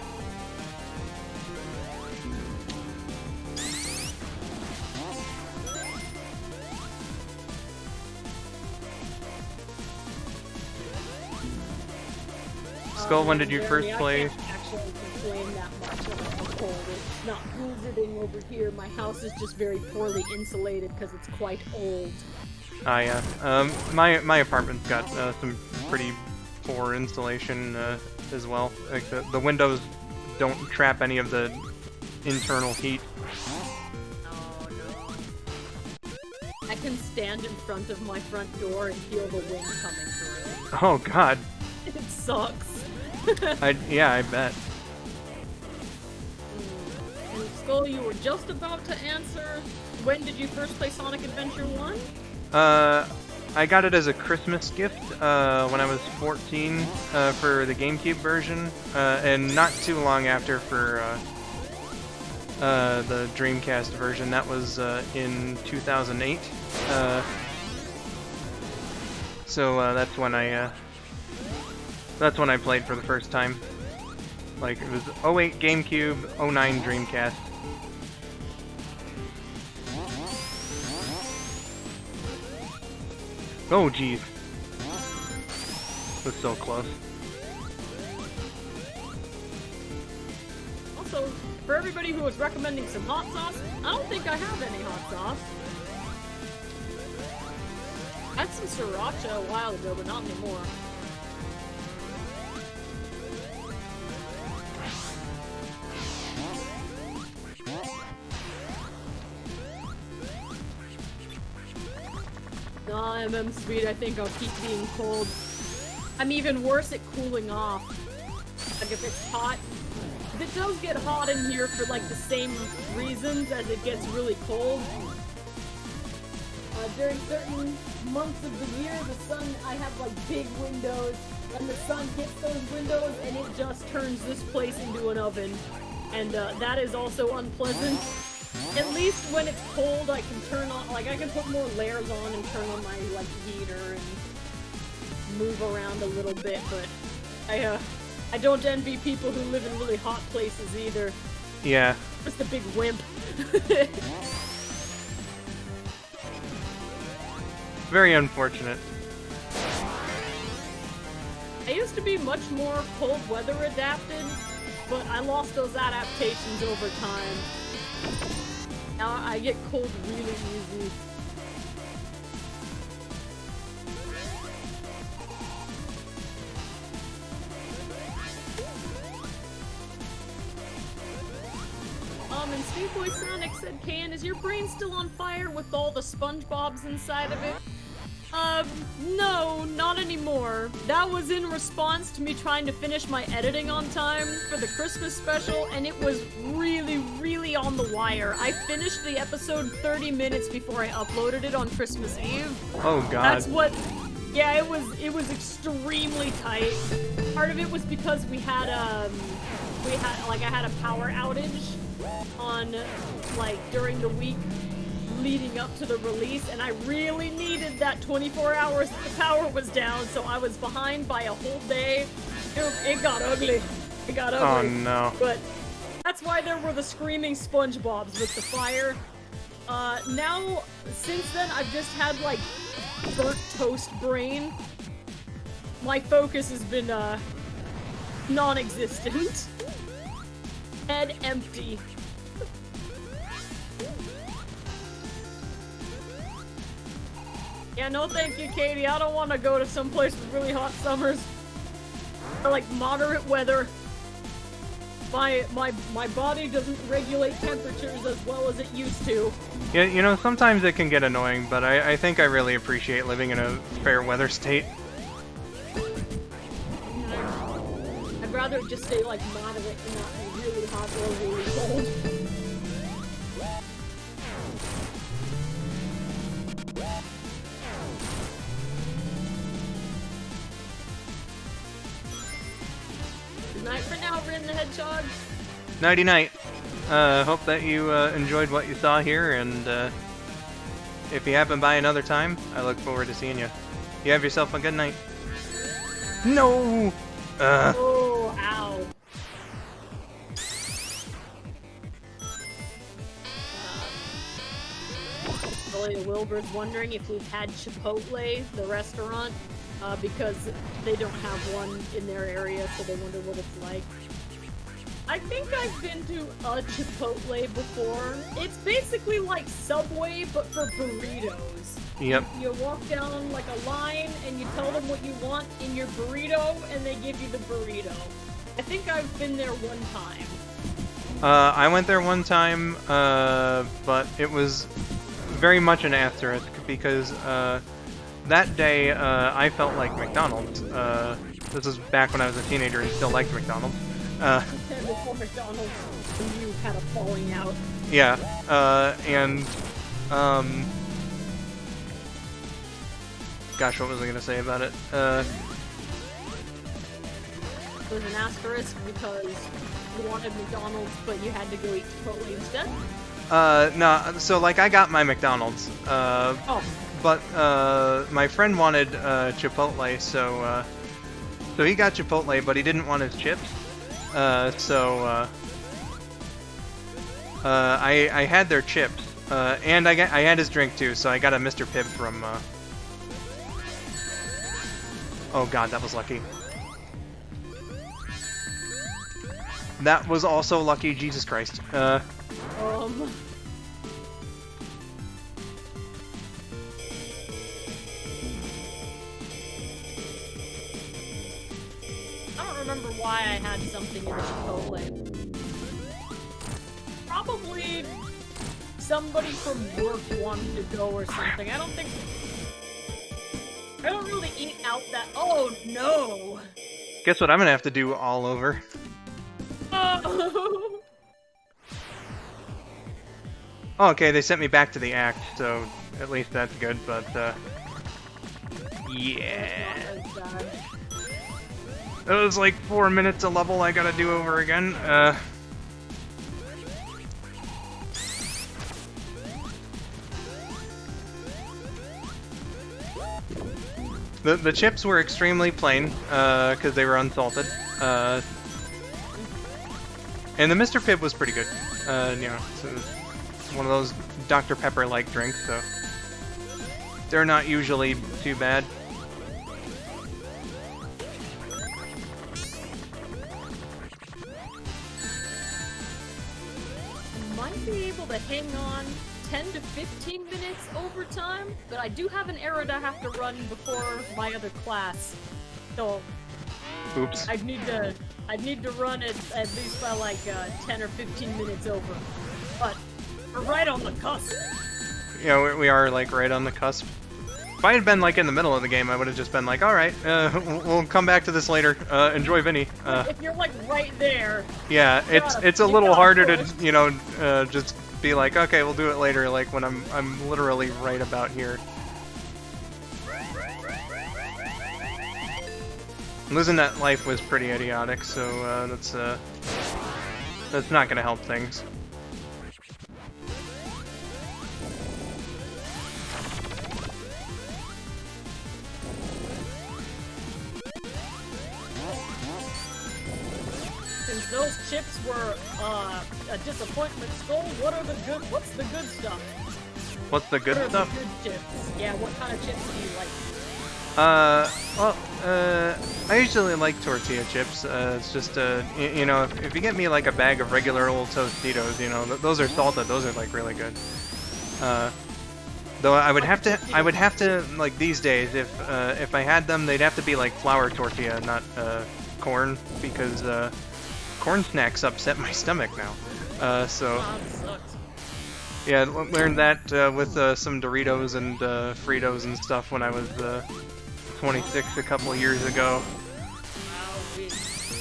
Skull, when did you first play? I can't actually complain that much about the cold. It's not blizzarding over here. My house is just very poorly insulated because it's quite old. Ah, yeah. My apartment's got some pretty poor insulation as well. Like the windows don't trap any of the internal heat. Oh no. I can stand in front of my front door and feel the wind coming through. Oh god. It sucks. Yeah, I bet. And Skull, you were just about to answer. When did you first play Sonic Adventure 1? I got it as a Christmas gift when I was 14 for the GameCube version, and not too long after for the Dreamcast version. That was in 2008. So that's when I played for the first time. Like, it was 08 GameCube, 09 Dreamcast. Oh, jeez. Was so close. Also, for everybody who was recommending some hot sauce, I don't think I have any hot sauce. I had some sriracha a while ago, but not anymore. Nah, Speed, I think I'll keep being cold. I'm even worse at cooling off. Like, if it's hot, if it does get hot in here for like the same reasons as it gets really cold, during certain months of the year, the sun, I have like big windows, and the sun hits those windows and it just turns this place into an oven. And that is also unpleasant. At least when it's cold, I can turn on, like, I can put more layers on and turn on my, like, heater and move around a little bit, but I don't envy people who live in really hot places either. Yeah. Just a big wimp. Very unfortunate. I used to be much more cold weather adapted, but I lost those adaptations over time. Now I get cold really easy. And Speedboy Sonic said, Can, is your brain still on fire with all the SpongeBobs inside of it? No, not anymore. That was in response to me trying to finish my editing on time for the Christmas special, and it was really, really on the wire. I finished the episode 30 minutes before I uploaded it on Christmas Eve. Oh god. That's what... Yeah, it was extremely tight. Part of it was because I had a power outage on, like, during the week leading up to the release, and I really needed that 24 hours that the power was down, so I was behind by a whole day. It got ugly. It got ugly. Oh no. But that's why there were the screaming SpongeBobs with the fire. Now, since then, I've just had, like, burnt toast brain. My focus has been, non-existent. Head empty. Yeah, no thank you, Katie. I don't want to go to some place with really hot summers. Or, like, moderate weather. My body doesn't regulate temperatures as well as it used to. Yeah, you know, sometimes it can get annoying, but I think I really appreciate living in a fair weather state. rather it just stay like moderate and not be really hot or really cold. Good night for now, Rin the Hedgehog. Nighty night. Hope that you enjoyed what you saw here, and if you happen by another time, I look forward to seeing you. You have yourself a good night. No! Oh, ow. Julia Wilbur's wondering if we've had Chipotle, the restaurant, because they don't have one in their area, so they wonder what it's like. I think I've been to a Chipotle before. It's basically like Subway, but for burritos. Yep. You walk down like a line, and you tell them what you want in your burrito, and they give you the burrito. I think I've been there one time. I went there one time, but it was very much an asterisk, because that day I felt like McDonald's. This was back when I was a teenager and still liked McDonald's. Before McDonald's, and you had a falling out. Yeah, and gosh, what was I gonna say about it? There's an asterisk because you wanted McDonald's, but you had to go eat Chipotle instead? No, so like I got my McDonald's, but my friend wanted Chipotle, so he got Chipotle, but he didn't want his chips. So I had their chips, and I had his drink too, so I got a Mr. Pibb from, oh god, that was lucky. That was also lucky, Jesus Christ. I don't remember why I had something in Chipotle. Probably somebody from work wanted to go or something. I don't really eat out that. Oh no! Guess what I'm gonna have to do all over. Oh. Oh, okay, they sent me back to the act, so at least that's good, but, yeah. It was like 4 minutes a level I gotta do over again. The chips were extremely plain, because they were unsalted. And the Mr. Pibb was pretty good. You know, it's one of those Dr. Pepper-like drinks, so they're not usually too bad. Might be able to hang on 10 to 15 minutes overtime, but I do have an errand I have to run before my other class. So Oops. I'd need to run it at least by like 10 or 15 minutes over. But we're right on the cusp. Yeah, we are like right on the cusp. If I had been like in the middle of the game, I would have just been like, all right, we'll come back to this later. Enjoy Vinny. If you're like right there. Yeah, it's a little harder to, you know, just be like, okay, we'll do it later. Like when I'm literally right about here. Losing that life was pretty idiotic, so that's not gonna help things. Since those chips were a disappointment, Skull, what's the good stuff? What's the good What are stuff? the good chips? Yeah, what kind of chips do you like? Well, I usually like tortilla chips. It's just, you know, if you get me like a bag of regular old Tostitos, you know, those are salted. Those are like really good. Though I would have to like these days, if I had them, they'd have to be like flour tortilla, not corn, because corn snacks upset my stomach now. So. Yeah, learned that with some Doritos and Fritos and stuff when I was 26 a couple years ago.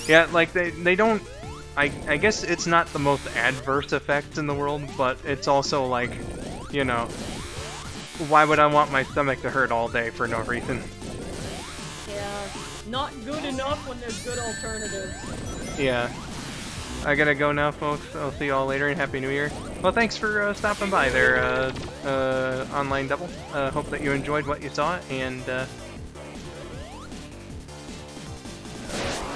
Yeah, like they don't. I guess it's not the most adverse effect in the world, but it's also like, you know, why would I want my stomach to hurt all day for no reason? Yeah, not good enough when there's good alternatives. Yeah. I gotta go now, folks. I'll see you all later, and Happy New Year. Well, thanks for stopping by there, Online Double. Hope that you enjoyed what you saw, and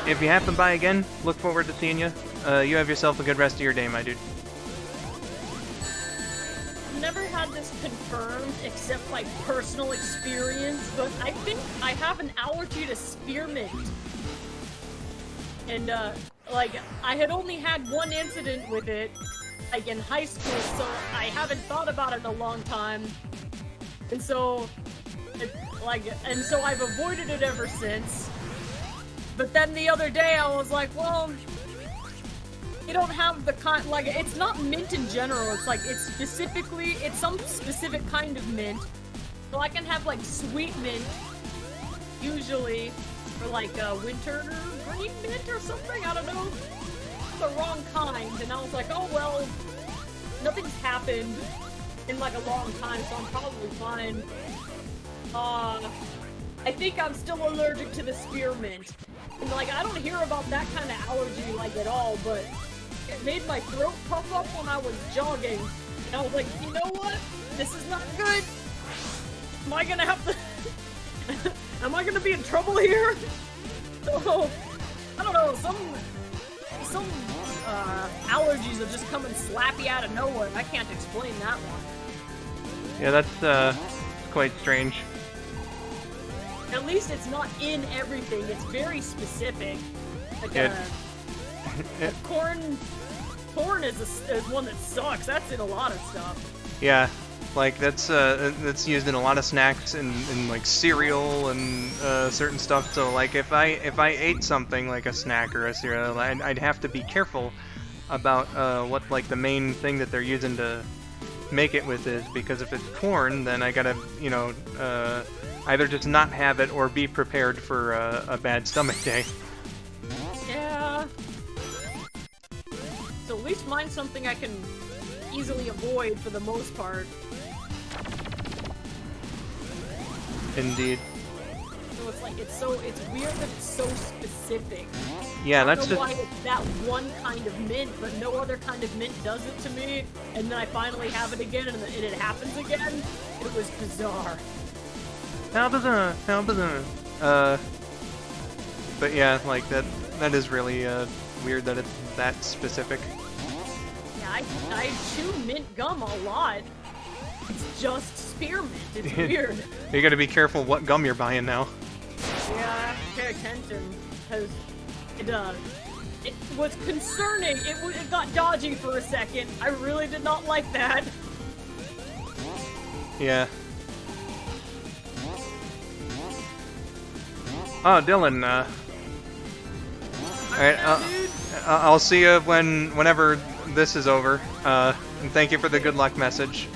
if you happen by again, look forward to seeing you. You have yourself a good rest of your day, my dude. I've never had this confirmed except by personal experience, but I think I have an allergy to spearmint. And, like, I had only had one incident with it, like, in high school, so I haven't thought about it in a long time. And so, so I've avoided it ever since. But then the other day I was like, well, you don't have the kind, like, it's not mint in general, it's like, it's some specific kind of mint. So I can have, like, sweet mint, usually, or like, winter green mint or something, I don't know. The wrong kind, and I was like, oh well, nothing's happened in like a long time, so I'm probably fine. I think I'm still allergic to the spearmint. And like, I don't hear about that kind of allergy like at all, but it made my throat puff up when I was jogging. And I was like, you know what? This is not good. Am I gonna have to... Am I gonna be in trouble here? So, I don't know, some allergies that just come and slap you out of nowhere. I can't explain that one. Yeah, that's quite strange. At least it's not in everything. It's very specific. Like corn is one that sucks. That's in a lot of stuff. Yeah, like that's used in a lot of snacks and like cereal and certain stuff. So like if I ate something like a snack or a cereal, I'd have to be careful about what like the main thing that they're using to make it with is, because if it's corn, then I gotta, you know, either just not have it or be prepared for a bad stomach day. Yeah. So at least mine's something I can easily avoid for the most part. Indeed. So it's like, it's weird that it's so specific. Yeah, I that's don't know just... why it's that one kind of mint, but no other kind of mint does it to me, and then I finally have it again, and it happens again. It was bizarre. How bizarre. But yeah, like that is really weird that it's that specific. Yeah, I chew mint gum a lot. It's just spearmint. It's weird. You gotta be careful what gum you're buying now. Yeah, I have to pay attention, because it was concerning. It got dodgy for a second. I really did not like that. Yeah. Oh, Dylan, alright, I'll see you whenever this is over, and thank you for the good luck message,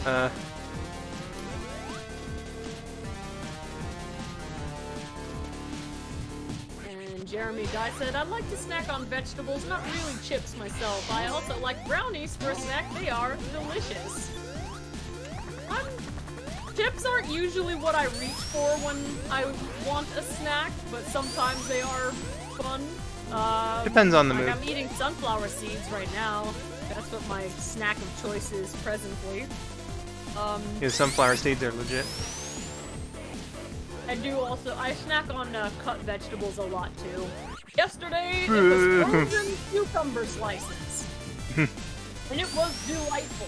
And Jeremy Guy said, I'd like to snack on vegetables, not really chips myself. I also like brownies for a snack. They are delicious. Chips aren't usually what I reach for when I want a snack, but sometimes they are fun. Depends on the mood. I'm eating sunflower seeds right now. That's what my snack of choice is presently. Yeah, sunflower seeds are legit. I snack on cut vegetables a lot too. Yesterday, it was frozen cucumber slices. And it was delightful.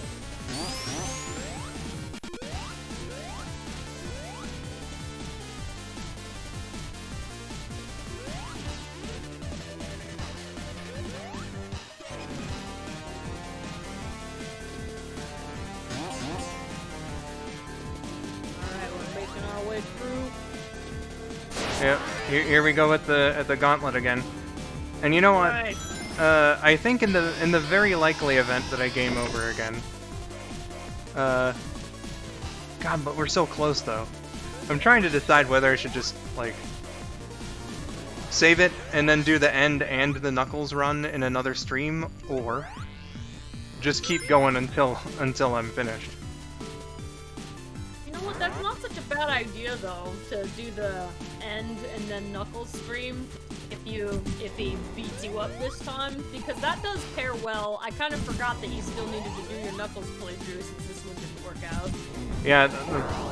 Yep, here we go at the gauntlet again. And you know what? Right. I think in the very likely event that I game over again. God, but we're so close though. I'm trying to decide whether I should just like save it, and then do the end and the Knuckles run in another stream, or just keep going until I'm finished. You know what? That's not such a bad idea though, to do the end and then Knuckles stream if he beats you up this time, because that does pair well. I kind of forgot that you still needed to do your Knuckles playthrough since this one didn't work out. Yeah,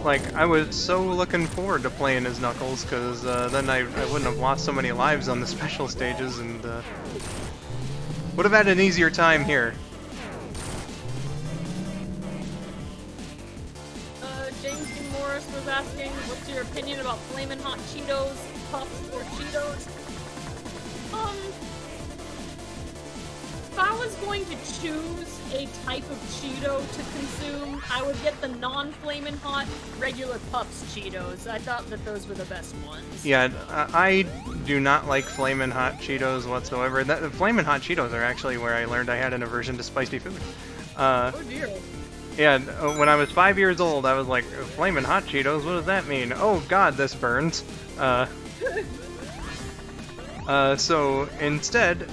like, I was so looking forward to playing as Knuckles, because then I wouldn't have lost so many lives on the special stages, and would have had an easier time here. James D. Morris was asking, what's your opinion about Flamin' Hot Cheetos, Puffs, or Cheetos? If I was going to choose a type of Cheeto to consume, I would get the non-Flamin' Hot regular Puffs Cheetos. I thought that those were the best ones. Yeah, I do not like Flamin' Hot Cheetos whatsoever. Flamin' Hot Cheetos are actually where I learned I had an aversion to spicy food. Oh dear. Yeah, when I was 5 years old, I was like, Flamin' Hot Cheetos, what does that mean? Oh god, this burns. So instead,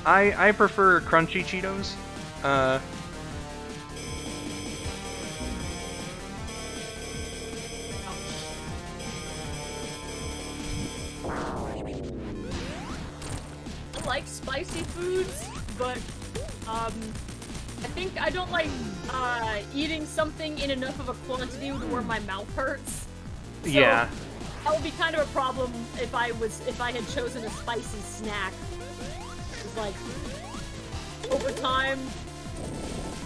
I prefer crunchy Cheetos. I like spicy foods, but I think I don't like eating something in enough of a quantity where my mouth hurts. So Yeah. that would be kind of a problem if I had chosen a spicy snack. It's like over time,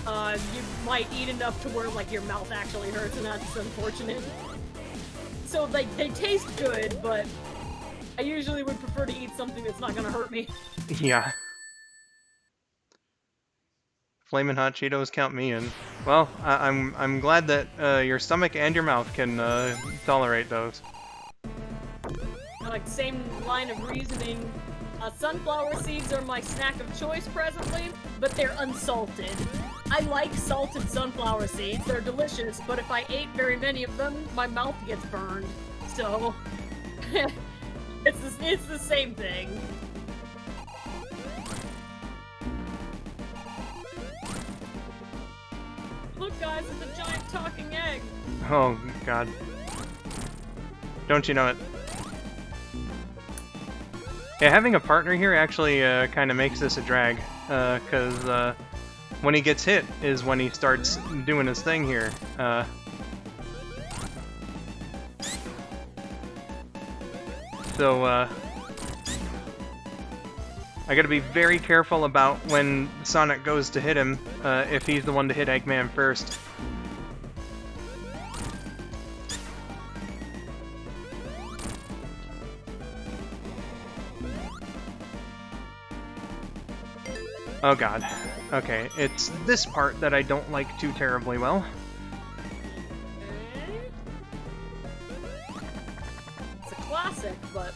you might eat enough to where like your mouth actually hurts, and that's unfortunate. So like they taste good, but I usually would prefer to eat something that's not gonna hurt me. Yeah. Flamin' Hot Cheetos count me in. Well, I'm glad that your stomach and your mouth can tolerate those. Like, same line of reasoning. Sunflower seeds are my snack of choice presently, but they're unsalted. I like salted sunflower seeds, they're delicious, but if I ate very many of them, my mouth gets burned. So, it's the same thing. Look guys, it's a giant talking egg! Oh god. Don't you know it? Yeah, having a partner here actually kind of makes this a drag, because when he gets hit is when he starts doing his thing here. So I gotta be very careful about when Sonic goes to hit him, if he's the one to hit Eggman first. Oh god. Okay, it's this part that I don't like too terribly well. It's a classic, but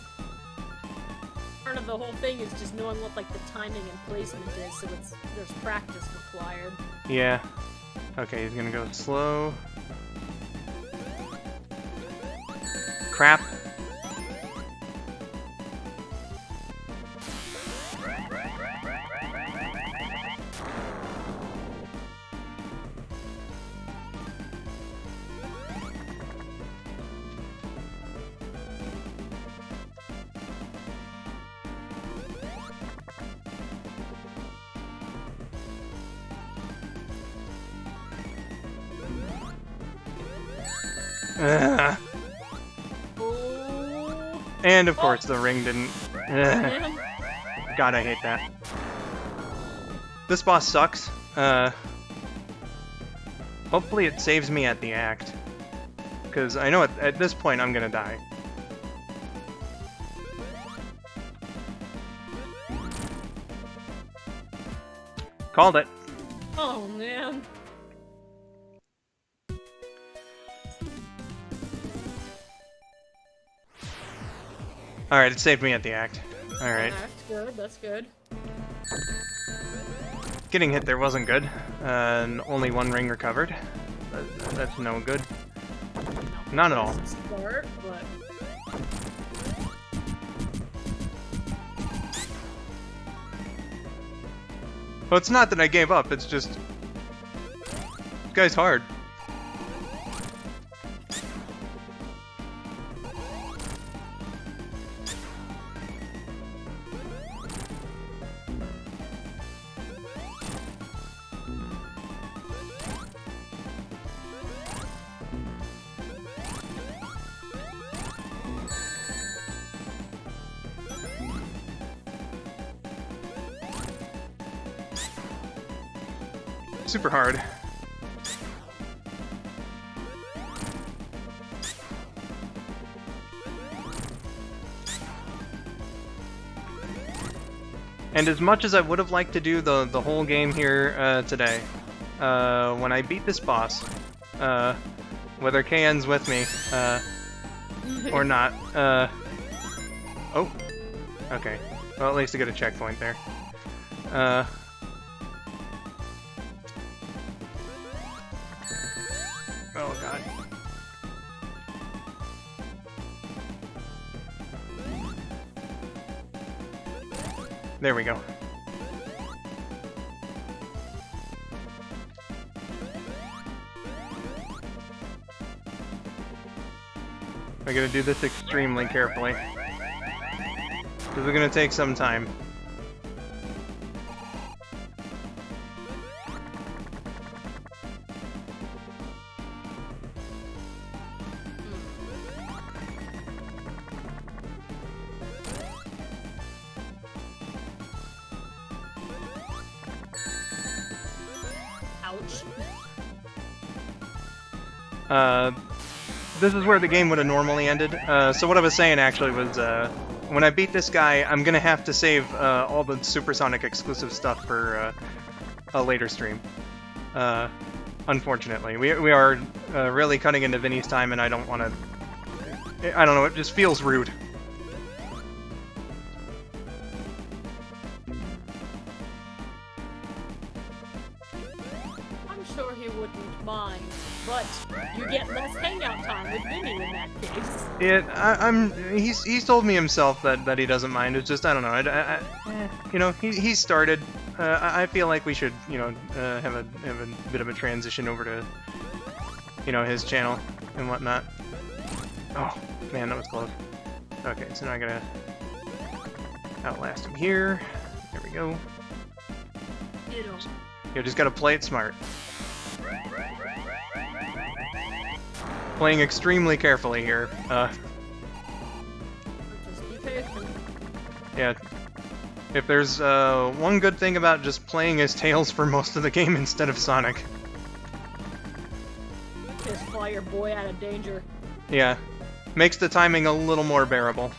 part of the whole thing is just knowing what like the timing and placement is, so there's practice required. Yeah. Okay, he's gonna go slow. Crap. Ugh. Oh. And of course the ring didn't. Man. God, I hate that. This boss sucks. Hopefully it saves me at the act. Because I know at this point I'm gonna die. Called it. Oh man. Alright, it saved me at the act. Alright. That's good, that's good. Getting hit there wasn't good. And only one ring recovered. That's no good. Not at all. Start, but Well, it's not that I gave up, it's just... This guy's hard. Super hard. And as much as I would have liked to do the whole game here today, when I beat this boss, whether KN's with me or not, oh, okay. Well, at least I got a checkpoint there. Oh god. There we go. I gotta do this extremely carefully. This is gonna take some time. This is where the game would have normally ended. So what I was saying actually was, when I beat this guy, I'm gonna have to save all the Supersonic exclusive stuff for a later stream. Unfortunately, we are really cutting into Vinny's time, and I don't want to. I don't know. It just feels rude. I'm sure he wouldn't mind, but you get less hangout time with Vinny in that case. He's told me himself that he doesn't mind. It's just I don't know. You know, he started. I feel like we should, you know, have a bit of a transition over to, you know, his channel and whatnot. Oh man, that was close. Okay, so now I gotta outlast him here. There we go. You just gotta play it smart. Playing extremely carefully here. Just be patient. Yeah. If there's one good thing about just playing as Tails for most of the game instead of Sonic. Just fly your boy out of danger. Yeah. Makes the timing a little more bearable.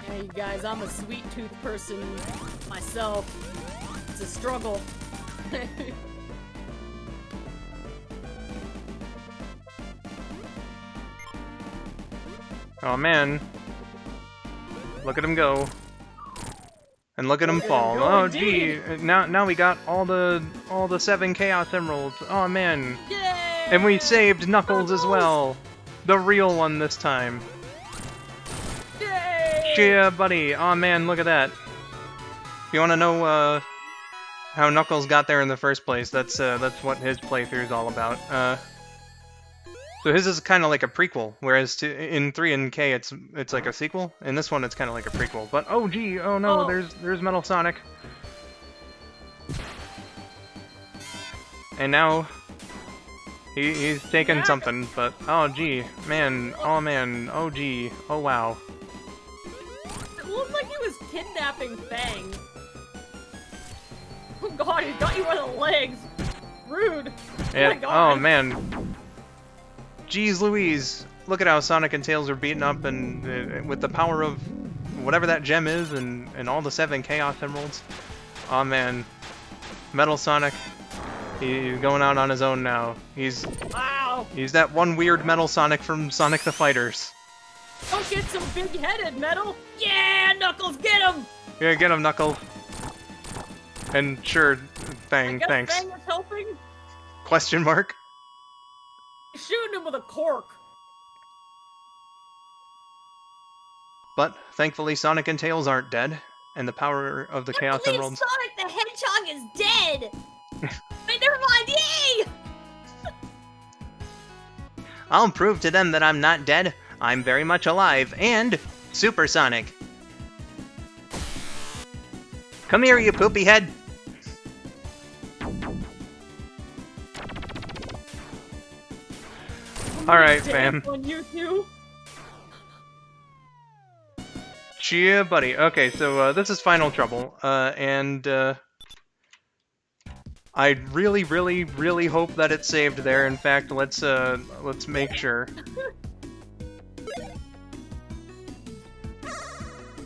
Hey guys, I'm a sweet tooth person myself. It's a struggle. Oh man. Look at him go. And look at him fall. Oh gee. Now we got all the 7 Chaos Emeralds. Oh man. Yay! And we saved Knuckles as well. The real one this time. Yay! Yeah, buddy. Oh man, look at that. If you want to know how Knuckles got there in the first place, that's what his playthrough is all about. So his is kind of like a prequel, whereas in 3 and K it's like a sequel. In this one it's kind of like a prequel. But oh gee, oh no, there's Metal Sonic. And now he's taking something, but oh gee, man, oh gee, oh wow. It looked like he was kidnapping Fang. Oh god, he got you by the legs. Rude. Yeah. Oh my god. Oh man. Jeez Louise, look at how Sonic and Tails are beaten up, and with the power of whatever that gem is, and all the 7 Chaos Emeralds. Oh man, Metal Sonic, he's going out on his own now. He's Wow. that one weird Metal Sonic from Sonic the Fighters. Don't get so big-headed, Metal. Yeah, Knuckles, get him. Yeah, get him, Knuckles. And sure, thanks. Fang is helping. Question mark? Shooting him with a cork. But thankfully, Sonic and Tails aren't dead, and the power of the Chaos Emeralds. Sonic the Hedgehog is dead. Wait, never mind. Yay! I'll prove to them that I'm not dead. I'm very much alive and supersonic. Come here, you poopy head. All right, fam. On YouTube. Yeah, buddy. Okay, so this is Final Trouble, and I really, really, really hope that it's saved there. In fact, let's make sure.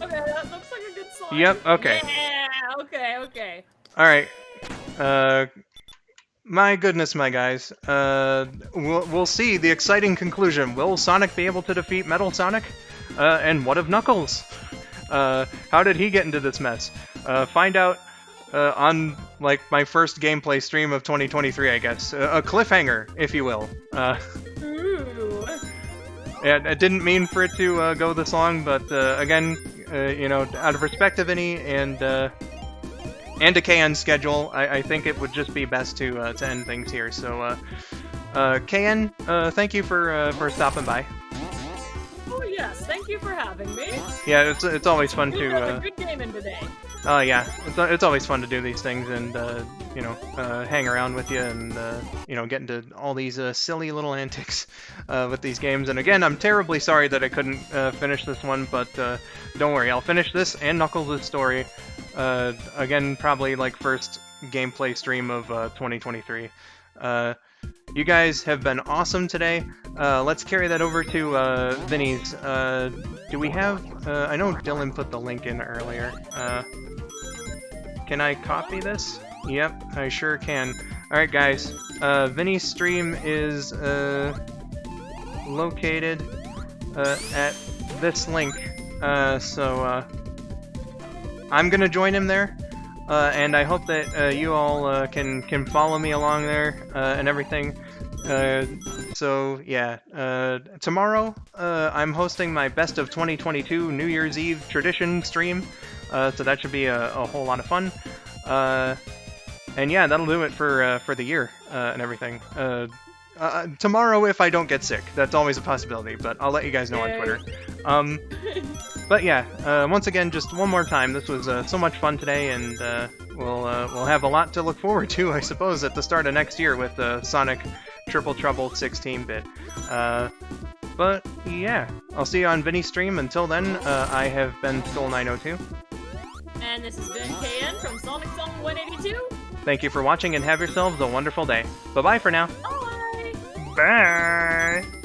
Okay, that looks like a good song. Yep. Okay. Yeah. Okay. All right. My goodness, my guys. We'll see the exciting conclusion. Will Sonic be able to defeat Metal Sonic? And what of Knuckles? How did he get into this mess? Find out on like my first gameplay stream of 2023, I guess. A cliffhanger, if you will. Ooh. Yeah, I didn't mean for it to go this long, but again, you know, out of respect of Vinny and a KN's schedule, I think it would just be best to end things here. So, KN, thank you for stopping by. Oh yes, thank you for having me. Yeah, it's always fun You to. have a good game in today. Oh yeah, it's always fun to do these things and you know, hang around with you and you know, get into all these silly little antics with these games. And again, I'm terribly sorry that I couldn't finish this one, but don't worry, I'll finish this and Knuckles' story again, probably like first gameplay stream of 2023. You guys have been awesome today. Let's carry that over to Vinny's. Do we have... I know Dylan put the link in earlier. Can I copy this? Yep, I sure can. Alright guys, Vinny's stream is located at this link. So I'm gonna join him there. And I hope that you all can follow me along there and everything. So yeah, tomorrow I'm hosting my Best of 2022 New Year's Eve tradition stream, so that should be a whole lot of fun. And yeah, that'll do it for the year and everything. Tomorrow, if I don't get sick, that's always a possibility, but I'll let you guys know on Twitter. But yeah, once again, just one more time, this was so much fun today, and we'll have a lot to look forward to, I suppose, at the start of next year with Sonic Triple Trouble 16-bit. But yeah, I'll see you on Vinny's stream. Until then, I have been skull902. And this has been KN from SonicSong182. Thank you for watching, and have yourselves a wonderful day. Bye-bye for now. Bye! Bye!